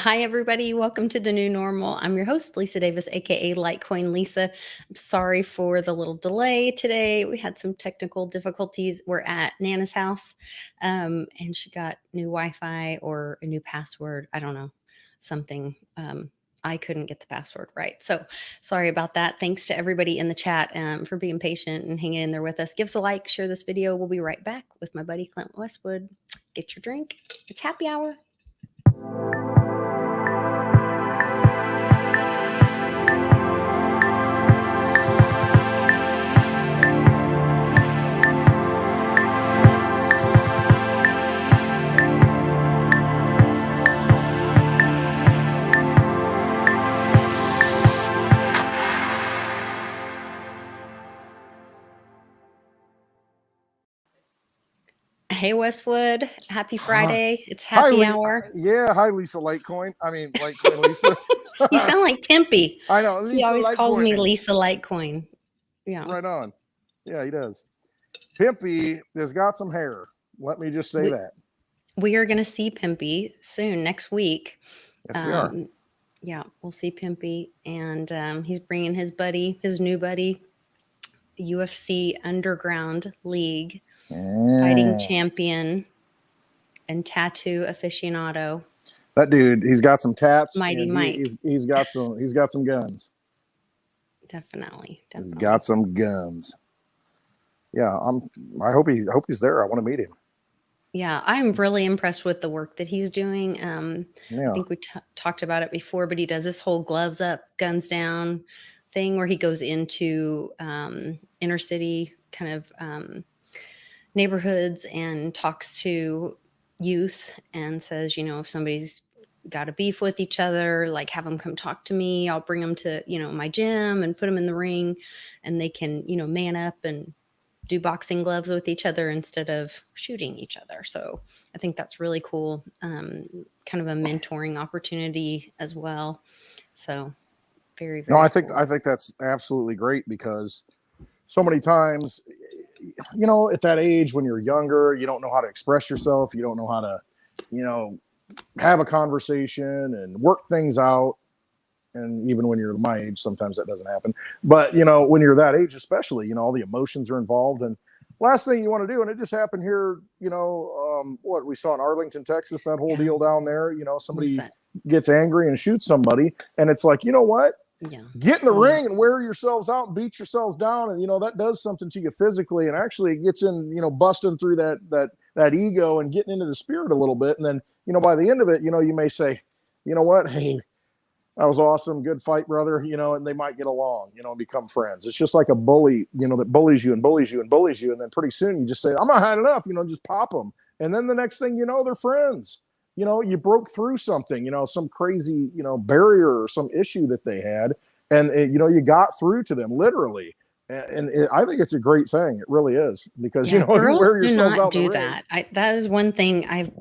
Hi, everybody. Welcome to the new normal. I'm your host, Lisa Davis, aka Litecoin Lisa. I'm sorry for the little delay today. We had some technical difficulties. We're at Nana's house, and she got new Wi-Fi or a new password. I don't know, something. I couldn't get the password right. So sorry about that. Thanks to everybody in the chat for being patient and hanging in there with us. Give us a like, share this video. We'll be right back with my buddy Clint Westwood. Get your drink. It's happy hour. Hey, Westwood. Happy Friday. It's happy hour. Yeah. Hi, Lisa Litecoin. Litecoin Lisa. You sound like Pimpy. I know. Lisa He always Litecoin. calls me Lisa Litecoin. Yeah. Right on. Yeah, he does. Pimpy has got some hair. Let me just say that. We are going to see Pimpy soon, next week. Yes, we are. Yeah, we'll see Pimpy. And he's bringing his new buddy, UFC Underground League fighting champion and tattoo aficionado. That dude, he's got some tats. Mighty Mike. He's got some guns. Definitely. He's got some guns. Yeah, I hope he's there. I want to meet him. Yeah, I'm really impressed with the work that he's doing. I think we talked about it before, but he does this whole gloves up, guns down thing where he goes into inner city kind of neighborhoods and talks to youth and says, if somebody's got a beef with each other, like have them come talk to me. I'll bring them to, my gym and put them in the ring and they can, man up and do boxing gloves with each other instead of shooting each other. So I think that's really cool. Kind of a mentoring opportunity as well. So very, very I cool. think that's absolutely great because so many times, at that age when you're younger, you don't know how to express yourself. You don't know how to, have a conversation and work things out. And even when you're my age, sometimes that doesn't happen. But, when you're that age, especially, all the emotions are involved. And last thing you want to do, and it just happened here, what we saw in Arlington, Texas, that whole deal down there, somebody gets angry and shoots somebody. And it's like, you know what? Yeah. Get in the ring and wear yourselves out and beat yourselves down. And, that does something to you physically. And actually it gets in, busting through that ego and getting into the spirit a little bit. And then, by the end of it, you may say, you know what? Hey, that was awesome. Good fight, brother. And they might get along, and become friends. It's just like a bully, that bullies you and bullies you and bullies you. And then pretty soon you just say, I'm not had enough, just pop them. And then the next thing they're friends. You broke through something, some crazy, barrier or some issue that they had. And, you got through to them literally. And I think it's a great thing. It really is because, girls you wear yourselves out. Do that. That is one thing I've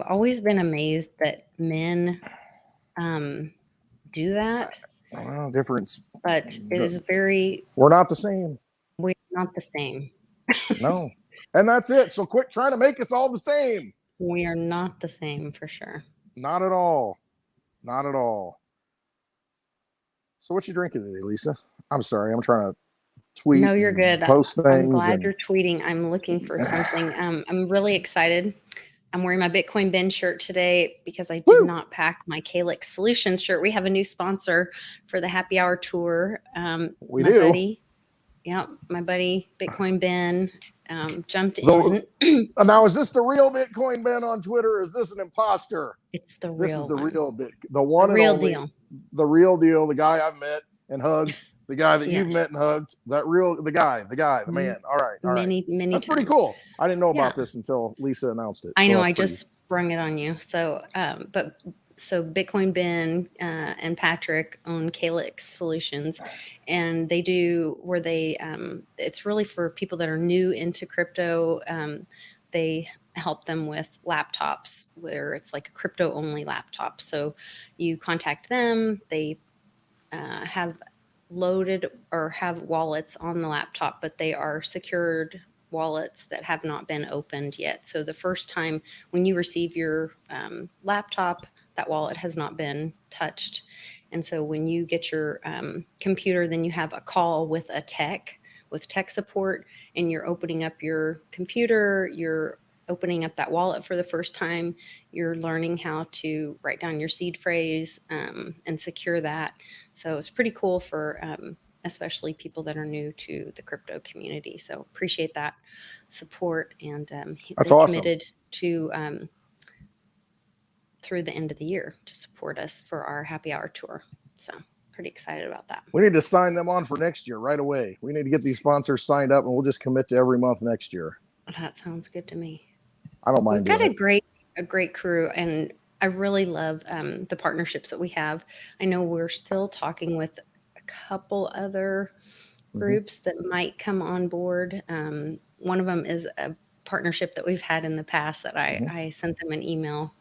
always been amazed that men, do that. Well, difference. But it is we're not the same. We're not the same. No. And that's it. So quit trying to make us all the same. We are not the same for sure. Not at all. Not at all. So what you drinking today, Lisa? I'm sorry. I'm trying to tweet. No, you're good. Post things. I'm glad you're tweeting. I'm looking for something. I'm really excited. I'm wearing my Bitcoin Ben shirt today because I did not pack my Calyx Solutions shirt. We have a new sponsor for the happy hour tour. We do. Buddy, my buddy Bitcoin Ben jumped in. Now, is this the real Bitcoin Ben on Twitter? Or is this an imposter? It's the real. This is the real the one the real and only, deal. The real deal. The guy I've met and hugged. The guy that you've met and hugged. The guy, the man. All right. Many That's times. pretty cool. I didn't know about this until Lisa announced it. I know. I just sprung it on you. So, So Bitcoin Ben and Patrick own Calyx Solutions, and they do where they it's really for people that are new into crypto. They help them with laptops where it's like a crypto only laptop. So you contact them. They have loaded or have wallets on the laptop, but they are secured wallets that have not been opened yet. So the first time when you receive your laptop, that wallet has not been touched. And so when you get your computer, then you have a call with tech support, and you're opening up your computer, you're opening up that wallet for the first time, you're learning how to write down your seed phrase and secure that. So it's pretty cool for especially people that are new to the crypto community. So appreciate that support. And That's they awesome. committed to through the end of the year to support us for our happy hour tour. So pretty excited about that. We need to sign them on for next year right away. We need to get these sponsors signed up, and we'll just commit to every month next year. That sounds good to me. I don't mind. We've got a great crew, and I really love the partnerships that we have. I know we're still talking with a couple other groups that might come on board. One of them is a partnership that we've had in the past that I sent them an email.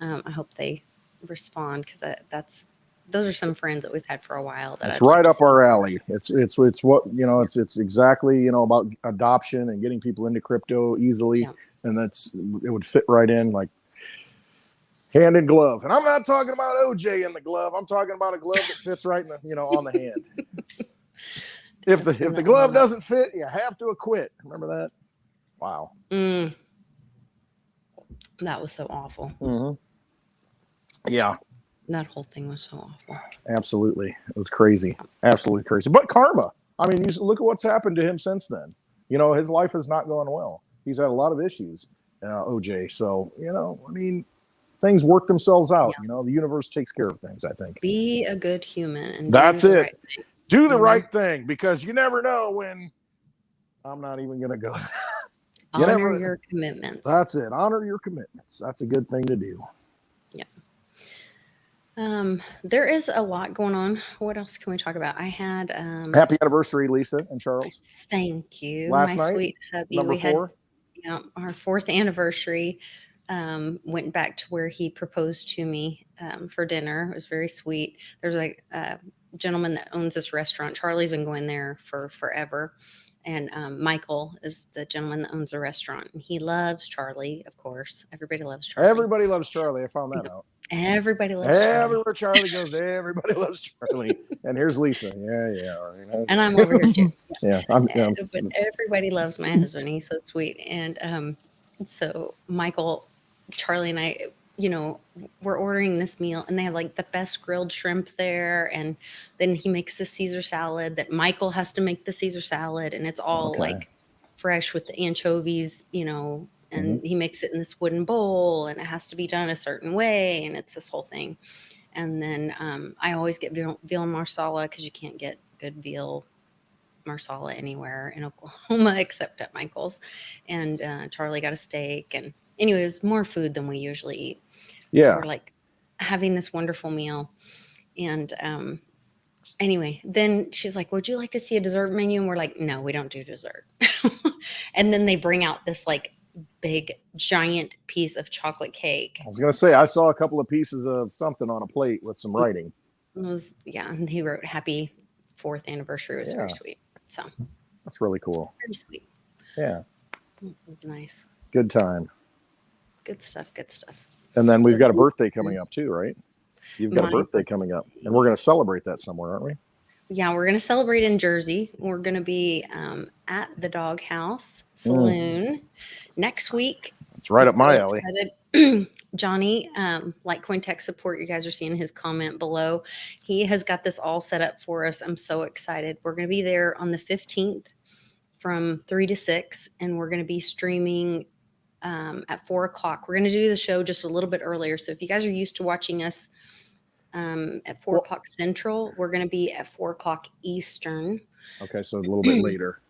I hope they respond, because those are some friends that we've had for a while. It's right up our alley. It's what, it's exactly, about adoption and getting people into crypto easily. Yeah. And it would fit right in like hand in glove. And I'm not talking about OJ in the glove. I'm talking about a glove that fits right in the, on the hand. If the glove doesn't fit, you have to acquit. Remember that? Wow. That was so awful. Yeah. That whole thing was so awful. Absolutely. It was crazy. Absolutely crazy. But karma. I mean, you look at what's happened to him since then. His life has not gone well. He's had a lot of issues, OJ. So, things work themselves out. Yeah. The universe takes care of things, I think. Be a good human. And that's it. Right thing. Do the right thing, because you never know when. I'm not even going to go. Honor your commitments. That's it. Honor your commitments. That's a good thing to do. Yeah. There is a lot going on. What else can we talk about? I had happy anniversary, Lisa and Charles. Thank you. Last my night, sweet hubby. Number 4. Had our 4th anniversary. Went back to where he proposed to me for dinner. It was very sweet. There's like a gentleman that owns this restaurant. Charlie's been going there for forever. And Michael is the gentleman that owns the restaurant. And he loves Charlie, of course. Everybody loves Charlie. Everybody loves Charlie. I found that out. Everybody loves Charlie. Everywhere Charlie goes, everybody loves Charlie. And here's Lisa. Yeah. And I'm over here too. Yeah. But everybody loves my husband. He's so sweet. And so Michael, Charlie, and I, we're ordering this meal, and they have like the best grilled shrimp there. And then he makes the Caesar salad that Michael has to make the Caesar salad. And it's all like fresh with the anchovies, and he makes it in this wooden bowl, and it has to be done a certain way. And it's this whole thing. And then I always get veal marsala, because you can't get good veal marsala anywhere in Oklahoma except at Michael's. And Charlie got a steak. And anyway, it was more food than we usually eat. Yeah. So we're like having this wonderful meal. And anyway, then she's like, would you like to see a dessert menu? And we're like, no, we don't do dessert. And then they bring out this like big giant piece of chocolate cake. I was going to say, I saw a couple of pieces of something on a plate with some writing. It was, and he wrote happy 4th anniversary. It was very sweet. So that's really cool. Very sweet. Yeah. It was nice. Good time. Good stuff. And then we've got a birthday coming up too, right? You've got a birthday coming up, and we're going to celebrate that somewhere, aren't we? Yeah, we're going to celebrate in Jersey. We're going to be at the Doghouse Saloon next week. It's right up my alley. Johnny, like Cointech support, you guys are seeing his comment below. He has got this all set up for us. I'm so excited. We're going to be there on the 15th from 3 to 6, and we're going to be streaming at 4 o'clock. We're going to do the show just a little bit earlier. So if you guys are used to watching us at 4 o'clock Central, we're going to be at 4 o'clock Eastern. Okay, so a little bit later.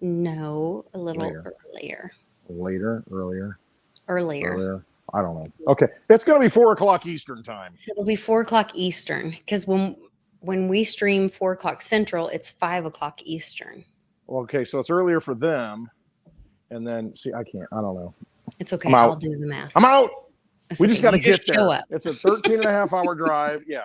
No, a little earlier. I don't know. Okay, it's going to be 4 o'clock Eastern time. It'll be 4 o'clock Eastern, because when we stream 4 o'clock Central, it's 5 o'clock Eastern. Okay, so it's earlier for them. And then, I don't know. It's okay. I'll do the math. I'm out. We just got to get there. Show up. It's a 13-and-a-half-hour drive. Yeah.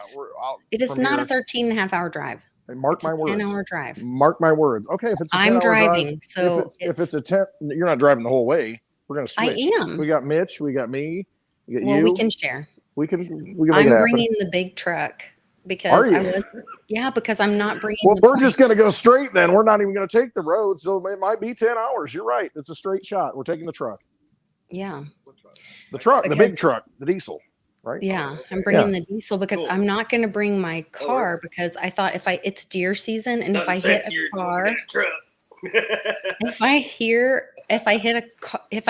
It is not a 13-and-a-half-hour drive. Mark my words. 10-hour drive. Mark my words. Okay, if it's a 10-hour I'm driving, drive, so if it's a 10, you're not driving the whole way. We're going to switch. I am. We got Mitch. We got me. We got you. Well, we can share. We can make it I'm happen. bringing the big truck because Are you? because I'm not bringing Well, the we're just going to go straight then. We're not even going to take the road. So it might be 10 hours. You're right. It's a straight shot. We're taking the truck. Yeah. The big truck, the diesel, right? Yeah. I'm bringing the diesel because I'm not going to bring my car because I thought it's deer season. And if I hit a car, if I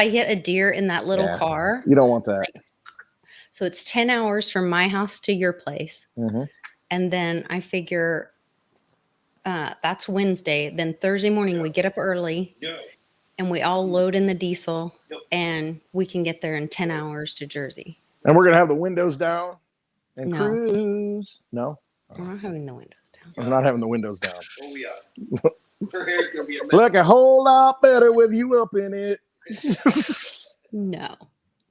hit a deer in that little car, you don't want that. So it's 10 hours from my house to your place. Mm-hmm. And then I figure that's Wednesday. Then Thursday morning, we get up early and we all load in the diesel and we can get there in 10 hours to Jersey. And we're going to have the windows down and cruise. No? We're not having the windows down. We're not having the windows down. Oh, yeah. Her hair's going to be a mess. Look a whole lot better with you up in it. No.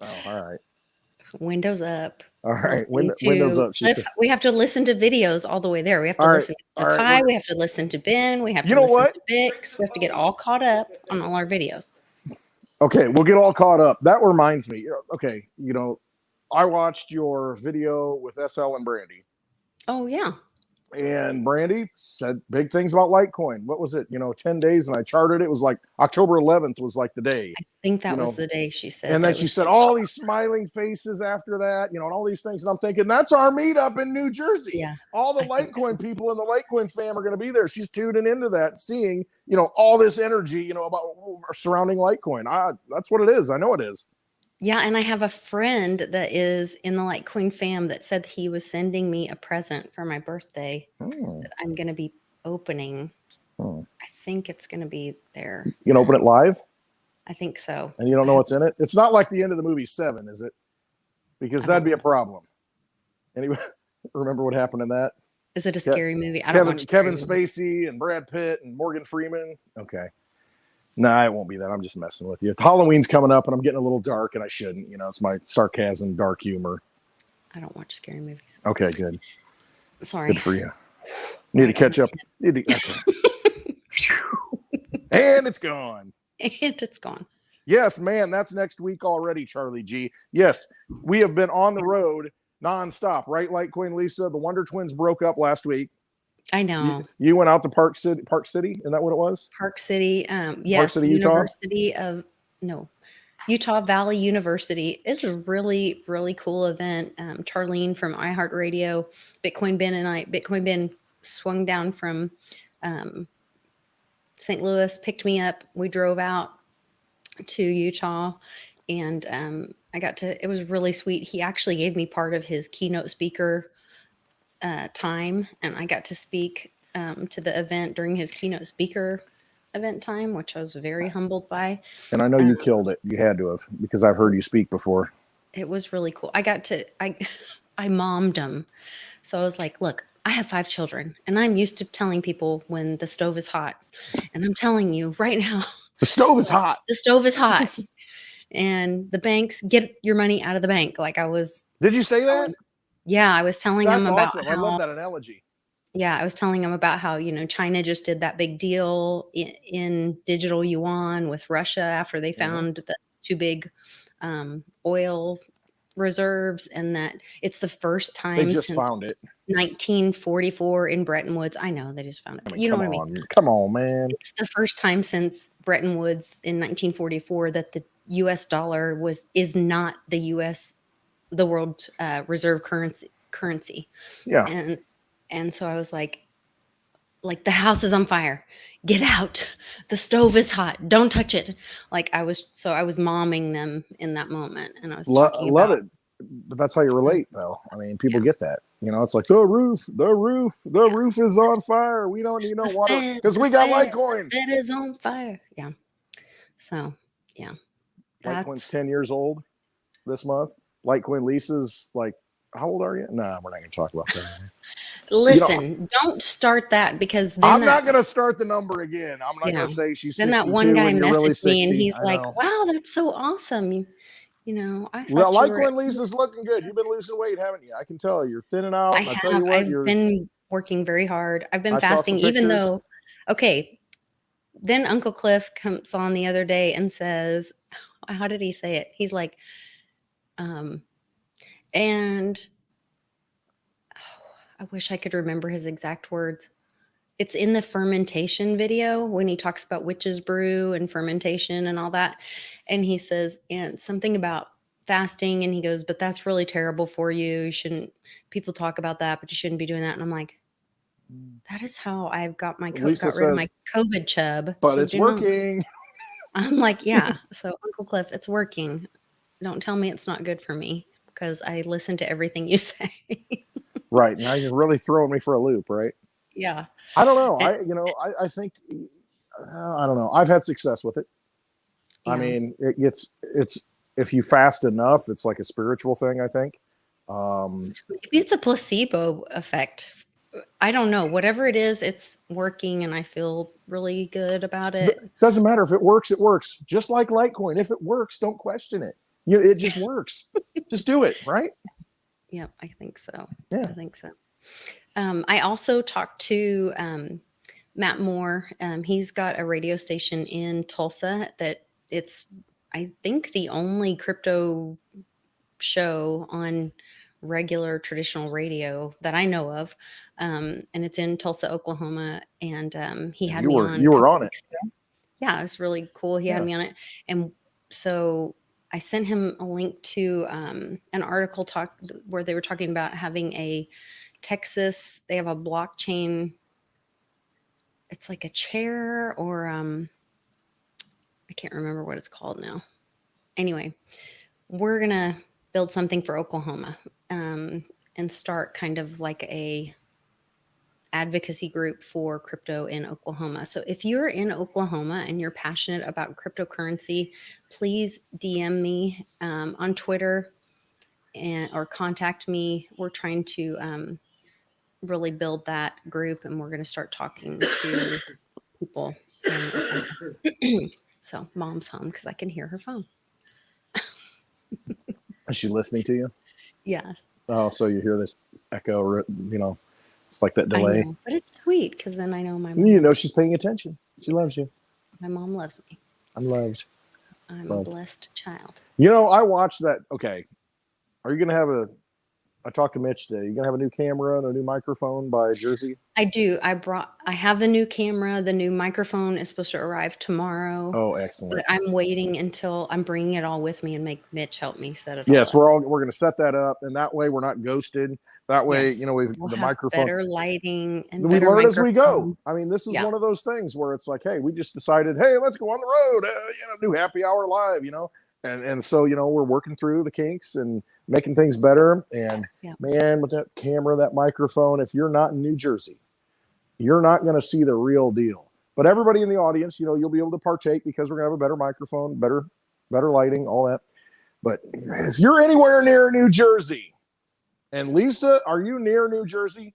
Oh, all right. Windows up. All right. Windows up. We have to listen to videos all the way there. We have to listen to Hi. We have to listen to Ben. We have to listen to Bix. We have to get all caught up on all our videos. Okay. We'll get all caught up. That reminds me. Okay. I watched your video with SL and Brandy. Oh, yeah. And Brandy said big things about Litecoin. What was it? 10 days, and I charted it. It was like October 11th was like the day. I think that was the day she said. And then she said all these smiling faces after that, and all these things. And I'm thinking, that's our meetup in New Jersey. Yeah. All the Litecoin people in the Litecoin fam are going to be there. She's tuning into that, seeing, all this energy, about surrounding Litecoin. That's what it is. I know it is. Yeah, and I have a friend that is in the Litecoin fam that said he was sending me a present for my birthday that I'm going to be opening. I think it's going to be there. You can open it live? I think so. And you don't know what's in it? It's not like the end of the movie 7, is it? Because that'd be a problem. Anyway, remember what happened in that? Is it a scary movie? I don't watch Kevin Spacey and Brad Pitt and Morgan Freeman. Okay. Nah, it won't be that. I'm just messing with you. Halloween's coming up and I'm getting a little dark and I shouldn't. It's my sarcasm, dark humor. I don't watch scary movies. Okay, good. Sorry. Good for you. Need to catch up. Okay. And it's gone. And it's gone. Yes, man. That's next week already, Charlie G. Yes, we have been on the road nonstop, right? Litecoin Lisa, the Wonder Twins broke up last week. I know. You went out to Park City. Isn't that what it was? Park City. Yes. Park City, Utah? Utah Valley University is a really, really cool event. Charlene from iHeartRadio, Bitcoin Ben swung down from St. Louis, picked me up. We drove out to Utah and it was really sweet. He actually gave me part of his keynote speaker time, and I got to speak to the event during his keynote speaker event time, which I was very humbled by. And I know you killed it. You had to have, because I've heard you speak before. It was really cool. I mommed him. So I was like, look, I have 5 children and I'm used to telling people when the stove is hot. And I'm telling you right now, the stove is hot. The stove is hot. And the banks, get your money out of the bank. Did you say that? Yeah, I was telling him about awesome. I love that analogy. Yeah, I was telling him about how, China just did that big deal in digital yuan with Russia after they found the 2 big oil reserves, and that it's the first time they just since found it 1944 in Bretton Woods. I know they just found it. You know what I mean? Come on, man. It's the first time since Bretton Woods in 1944 that the U.S. dollar is not the world reserve currency. Yeah. And so I was like the house is on fire. Get out. The stove is hot. Don't touch it. I was momming them in that moment, and I was talking love it. But that's how you relate, though. I mean, people get that. It's like the roof is on fire. We don't need no water because we got Litecoin. It is on fire. Yeah. So yeah. Litecoin's 10 years old this month. Litecoin Lisa's how old are you? Nah, we're not going to talk about that. Listen, don't start that because then I'm not going to start the number again. I'm not going to say she's 62 then that one guy messaged really 60. Me and he's like, wow, that's so awesome. I thought Litecoin Lisa's looking good. You've been losing weight, haven't you? I can tell you're thinning out. I have. I've been working very hard. I've been fasting, even though, then Uncle Cliff comes on the other day and says, how did he say it? He's like, And I wish I could remember his exact words. It's in the fermentation video when he talks about witch's brew and fermentation and all that. And he says, and something about fasting. And he goes, but that's really terrible for you. You shouldn't, people talk about that, but you shouldn't be doing that. And I'm like, that is how I've got got rid of my COVID chub. But so it's working. I'm like, yeah. So Uncle Cliff, it's working. Don't tell me it's not good for me because I listen to everything you say. Right. Now you're really throwing me for a loop, right? Yeah. I don't know. I think, I don't know. I've had success with it. Yeah. I mean, it's, if you fast enough, it's like a spiritual thing, I think. Maybe it's a placebo effect. I don't know. Whatever it is, it's working and I feel really good about it. Doesn't matter if it works, it works. Just like Litecoin. If it works, don't question it. It just works. Just do it, right? Yeah, I think so. Yeah. I think so. I also talked to Matt Moore. He's got a radio station in Tulsa that it's, I think, the only crypto show on regular traditional radio that I know of. And it's in Tulsa, Oklahoma. And he had me on. You were on it. Yeah, it was really cool. He had me on it. And so I sent him a link to an article where they were talking about having a Texas, they have a blockchain. It's like a chair or I can't remember what it's called now. Anyway, we're going to build something for Oklahoma and start kind of like a advocacy group for crypto in Oklahoma. So if you're in Oklahoma and you're passionate about cryptocurrency, please DM me on Twitter or contact me. We're trying to really build that group and we're going to start talking to people. So Mom's home because I can hear her phone. Is she listening to you? Yes. Oh, so you hear this echo, it's like that delay. I know, but it's sweet because then I know my mom. She's paying attention. She loves you. My mom loves me. I'm loved. I'm a blessed child. I watched that. Okay. Are you going to have I talked to Mitch today. You going to have a new camera and a new microphone by Jersey? I do. I have the new camera. The new microphone is supposed to arrive tomorrow. Oh, excellent. But I'm waiting until I'm bringing it all with me and make Mitch help me set it yes, all up. We're going to set that up. And that way we're not ghosted. That way, we'll the have microphone. Better lighting. And we learn as we go. I mean, this is one of those things where it's like, hey, we just decided, hey, let's go on the road, do happy hour live, And so, we're working through the kinks and making things better. And man, with that camera, that microphone, if you're not in New Jersey, you're not going to see the real deal. But everybody in the audience, you'll be able to partake because we're going to have a better microphone, better lighting, all that. But if you're anywhere near New Jersey, and Lisa, are you near New Jersey?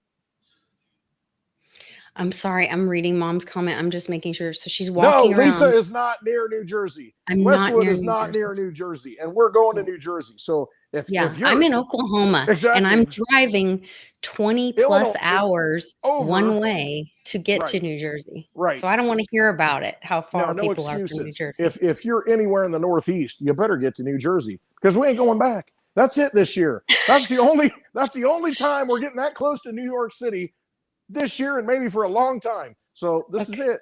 I'm sorry. I'm reading Mom's comment. I'm just making sure. So she's walking around. No, Lisa is not near New Jersey. Westwood is not near New Jersey. And we're going to New Jersey. So if you're... I'm in Oklahoma. Exactly. And I'm driving 20 plus hours one way to get to New Jersey. Right. So I don't want to hear about it, how far people are from New Jersey. If you're anywhere in the Northeast, you better get to New Jersey because we ain't going back. That's it this year. That's the only time we're getting that close to New York City this year and maybe for a long time. So this is it.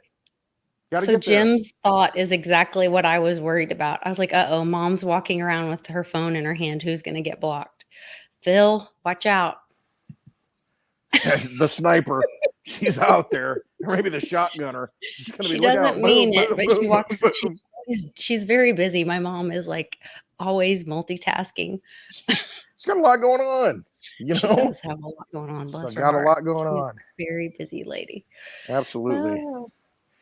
So Jim's thought is exactly what I was worried about. I was like, uh-oh, Mom's walking around with her phone in her hand. Who's going to get blocked? Phil, watch out. The sniper. She's out there. Or maybe the shotgunner. She doesn't mean it, but she walks. She's very busy. My mom is like always multitasking. She's got a lot going on. She does have a lot going on. Bless her got heart. A lot going on. Very busy lady. Absolutely.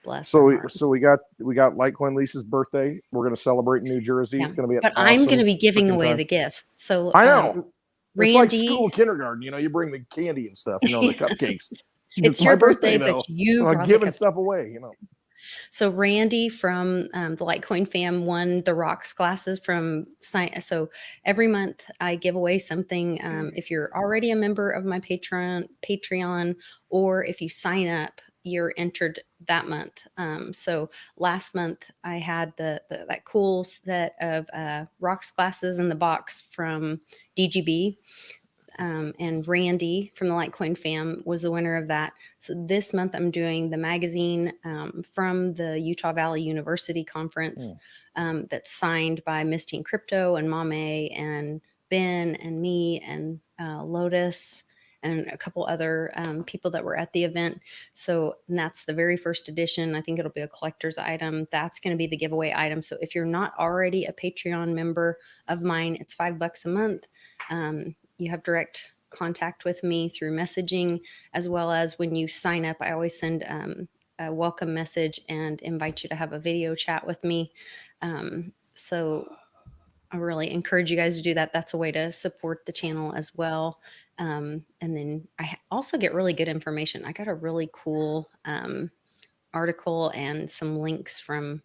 Bless her heart. So we got Litecoin Lisa's birthday. We're going to celebrate in New Jersey. Yeah. It's going to be but awesome I'm going to be giving away the gifts. So I know. Randy, it's like school kindergarten. You bring the candy and stuff. The cupcakes. It's your birthday, but I'm giving stuff away. So Randy from the Litecoin fam won the Rocks classes from. So every month I give away something. If you're already a member of my Patreon, or if you sign up you're entered that month. So last month I had that cool set of rocks glasses in the box from DGB. And Randy from the Litecoin fam was the winner of that. So this month I'm doing the magazine from the Utah Valley University conference that's signed by Miss Teen Crypto and Mame and Ben and me and Lotus and a couple other people that were at the event. So that's the very first edition. I think it'll be a collector's item. That's going to be the giveaway item. So if you're not already a Patreon member of mine, it's $5 a month. You have direct contact with me through messaging, as well as when you sign up, I always send a welcome message and invite you to have a video chat with me. So I really encourage you guys to do that. That's a way to support the channel as well. And then I also get really good information. I got a really cool article and some links from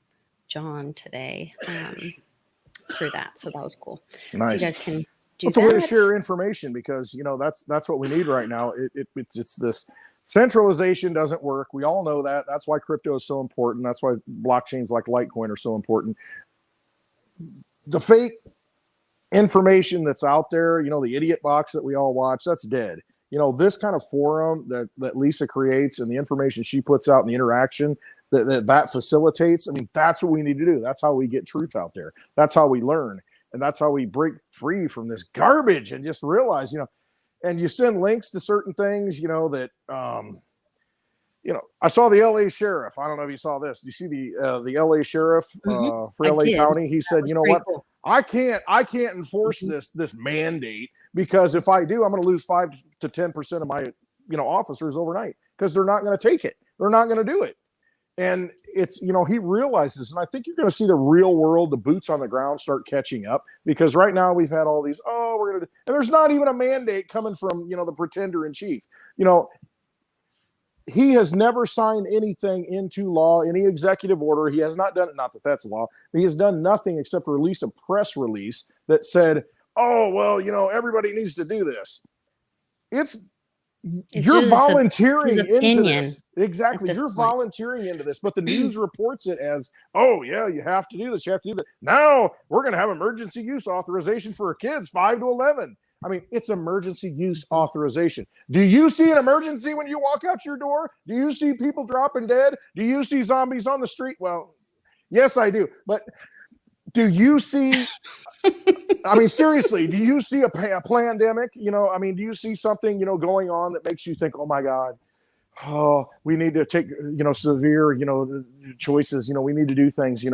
John today through that. So that was cool. Nice. So you guys can do It's a way to share information, because that's what we need right now. It's this centralization doesn't work. We all know that. That's why crypto is so important. That's why blockchains like Litecoin are so important. The fake information that's out there, the idiot box that we all watch, that's dead. This kind of forum that Lisa creates and the information she puts out and the interaction that facilitates, that's what we need to do. That's how we get truth out there. That's how we learn. And that's how we break free from this garbage and just realize, and you send links to certain things, that, I saw the LA sheriff. I don't know if you saw this. You see the LA sheriff for LA County. He said, what? Cool. I can't enforce this mandate, because if I do, I'm going to lose 5 to 10% of my, officers overnight, because they're not going to take it. They're not going to do it. And it's, he realizes, and I think you're going to see the real world, the boots on the ground start catching up, because right now we've had all these, we're going to, and there's not even a mandate coming from, the pretender in chief. He has never signed anything into law, any executive order. He has not done it. Not that that's law. He has done nothing except release a press release that said, everybody needs to do this. You're volunteering into this. Exactly. You're volunteering into this, but the news reports it as, you have to do this. You have to do that. Now we're going to have emergency use authorization for kids 5 to 11. It's emergency use authorization. Do you see an emergency when you walk out your door? Do you see people dropping dead? Do you see zombies on the street? Well, yes, I do. But do you see... seriously, do you see a pandemic? Do you see something, going on that makes you think, oh my God, we need to take, severe, choices, we need to do things,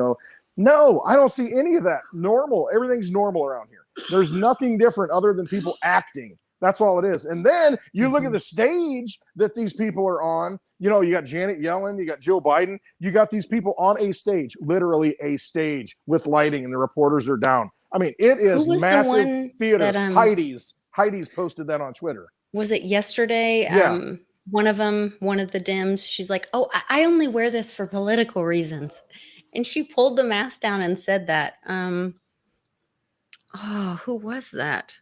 No, I don't see any of that. Normal. Everything's normal around here. There's nothing different other than people acting. That's all it is. And then you look at the stage that these people are on. You got Janet Yellen, you got Joe Biden, you got these people on a stage, literally a stage with lighting, and the reporters are down. It is massive theater. Heidi's posted that on Twitter. Was it yesterday? Yeah. One of the Dems, she's like, I only wear this for political reasons. And she pulled the mask down and said that. Who was that?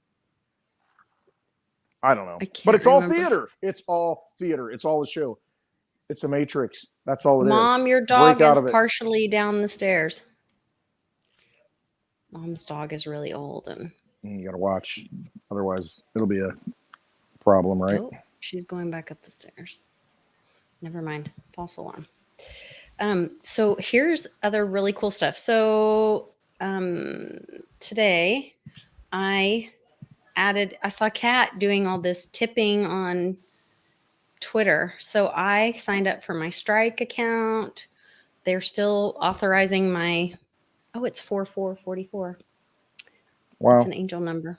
I don't know. But it's all theater. It's all theater. It's all a show. It's a matrix. That's all it is. Mom, your dog is partially down the stairs. Mom's dog is really old, and you got to watch. Otherwise, it'll be a problem, right? Oh, she's going back up the stairs. Never mind. False alarm. So here's other really cool stuff. So today I saw Kat doing all this tipping on Twitter. So I signed up for my Strike account. They're still authorizing my, it's 4444. Wow. That's an angel number.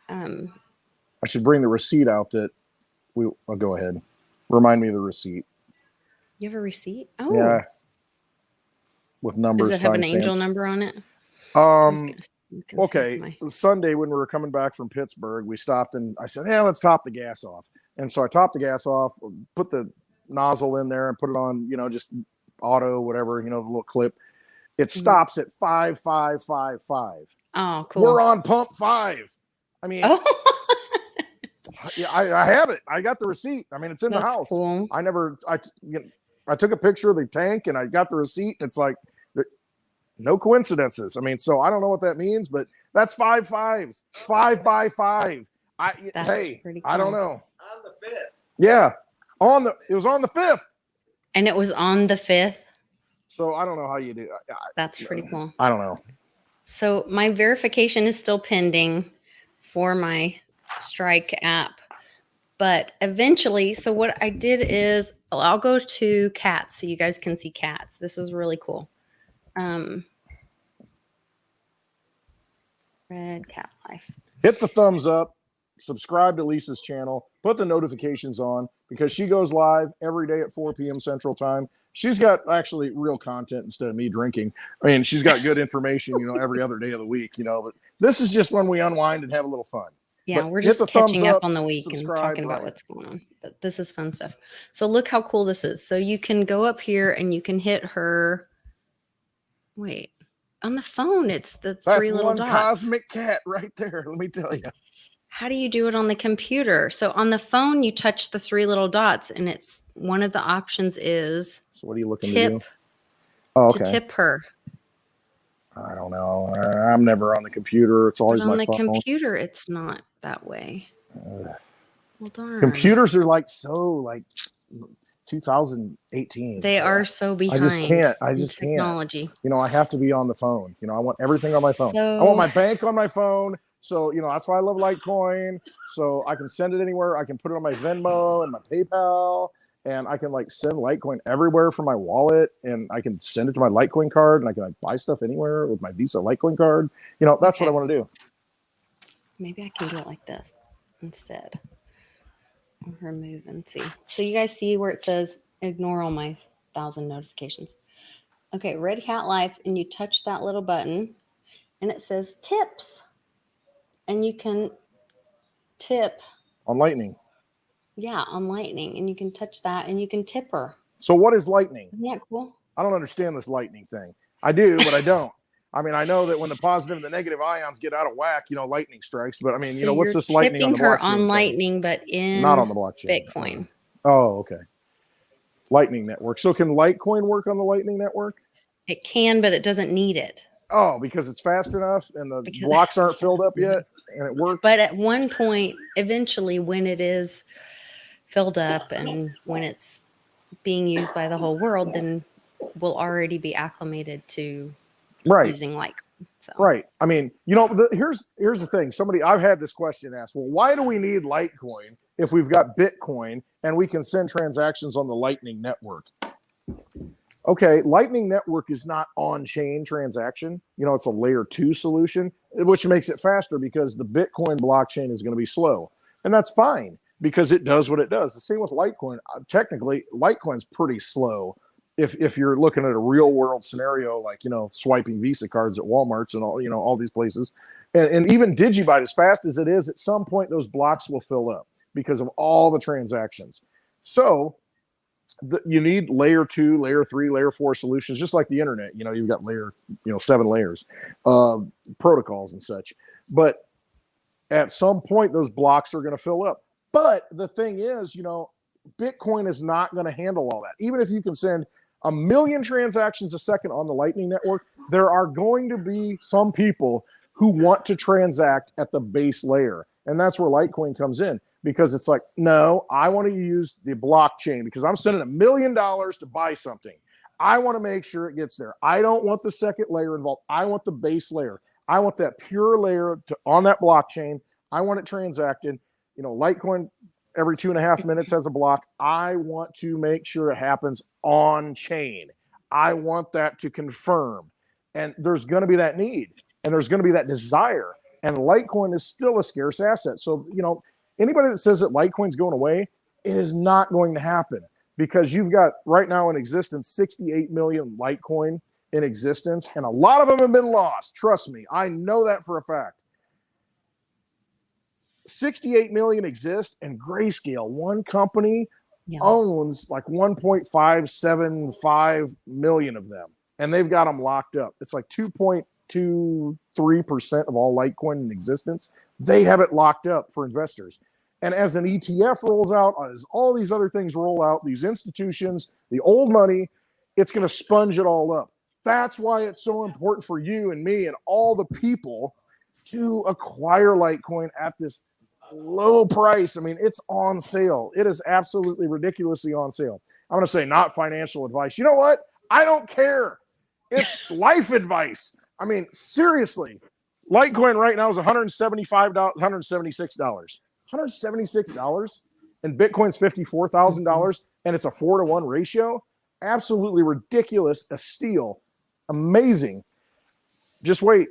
I should bring the receipt out I'll go ahead. Remind me of the receipt. You have a receipt? Oh. Yeah. With numbers. Does it have an angel number on it? Okay. Sunday, when we were coming back from Pittsburgh, we stopped and I said, let's top the gas off. And so I topped the gas off, put the nozzle in there and put it on, just auto, whatever, the little clip. It stops at 5555. Oh, cool. We're on pump 5. Yeah, I have it. I got the receipt. I mean, it's in the house. Cool. I took a picture of the tank and I got the receipt. And it's like, no coincidences. I mean, so I don't know what that means, but that's 5 5s, 5 by 5. Hey, cool. I don't know. On the 5th. Yeah. It was on the 5th. And it was on the 5th. So I don't know how you do. That's pretty cool. I don't know. So my verification is still pending for my Strike app. But eventually, so what I did is I'll go to cats so you guys can see cats. This is really cool. Red Cat Life. Hit the thumbs up, subscribe to Lisa's channel, put the notifications on because she goes live every day at 4 p.m. Central Time. She's got actually real content instead of me drinking. I mean, she's got good information, every other day of the week, but this is just when we unwind and have a little fun. Yeah, but we're just catching up on the week and subscribe, talking about what's going on. But this is fun stuff. So look how cool this is. So you can go up here and you can hit her. Wait, on the phone, it's the three little dots. That's one cosmic cat right there. Let me tell you. How do you do it on the computer? So on the phone, you touch the 3 little dots, and it's one of the options is. So what are you looking to do? Oh, okay. To tip her. I don't know. I'm never on the computer. It's always my phone. On the computer, it's not that way. Well, darn. Computers are like 2018. They are so behind. I just can't. Technology. I have to be on the phone. I want everything on my phone. I want my bank on my phone. So, that's why I love Litecoin. So I can send it anywhere. I can put it on my Venmo and my PayPal. And I can send Litecoin everywhere from my wallet. And I can send it to my Litecoin card. And I can buy stuff anywhere with my Visa Litecoin card. That's what I want to do. Maybe I can do it like this instead. I'll remove and see. So you guys see where it says ignore all my 1,000 notifications. Okay, Red Cat Life. And you touch that little button. And it says tips. And you can tip. On Lightning. Yeah, on Lightning. And you can touch that and you can tip her. So what is Lightning? Isn't that cool? I don't understand this Lightning thing. I do, but I don't. I mean, I know that when the positive and the negative ions get out of whack, lightning strikes. But I mean, so what's this Lightning on the blockchain? Her on Lightning, but not on the blockchain. Bitcoin. Oh, okay. Lightning Network. So can Litecoin work on the Lightning Network? It can, but it doesn't need it. Oh, because it's fast enough and the blocks aren't filled up yet and it works. But at one point, eventually, when it is filled up and when it's being used by the whole world, then we'll already be acclimated to using Litecoin. So. Right. I mean, here's the thing. I've had this question asked. Well, why do we need Litecoin if we've got Bitcoin and we can send transactions on the Lightning Network? Okay, Lightning Network is not on-chain transaction. It's a layer 2 solution, which makes it faster because the Bitcoin blockchain is going to be slow. And that's fine because it does what it does. The same with Litecoin. Technically, Litecoin's pretty slow if you're looking at a real-world scenario like, swiping Visa cards at Walmarts and all these places. And even Digibyte, as fast as it is, at some point those blocks will fill up because of all the transactions. So you need layer 2, layer 3, layer 4 solutions, just like the internet. You've got layer, 7 layers, protocols and such. But at some point, those blocks are going to fill up. But the thing is, Bitcoin is not going to handle all that. Even if you can send 1 million transactions a second on the Lightning Network, there are going to be some people who want to transact at the base layer. And that's where Litecoin comes in. Because it's like, no, I want to use the blockchain because I'm sending $1 million to buy something. I want to make sure it gets there. I don't want the second layer involved. I want the base layer. I want that pure layer on that blockchain. I want it transacted. Litecoin every 2.5 minutes has a block. I want to make sure it happens on chain. I want that to confirm. And there's going to be that need and there's going to be that desire. And Litecoin is still a scarce asset. So, anybody that says that Litecoin's going away, it is not going to happen because you've got right now in existence 68 million Litecoin in existence, and a lot of them have been lost. Trust me, I know that for a fact. 68 million exist, and Grayscale, one company, owns like 1.575 million of them, and they've got them locked up. It's like 2.23% of all Litecoin in existence. They have it locked up for investors. And as an ETF rolls out, as all these other things roll out, these institutions, the old money, it's going to sponge it all up. That's why it's so important for you and me and all the people to acquire Litecoin at this low price. I mean, it's on sale. It is absolutely ridiculously on sale. I'm going to say not financial advice. You know what? I don't care. It's life advice. I mean, seriously, Litecoin right now is $175, $176. $176 and Bitcoin's $54,000 and it's a 4-to-1 ratio. Absolutely ridiculous. A steal. Amazing. Just wait.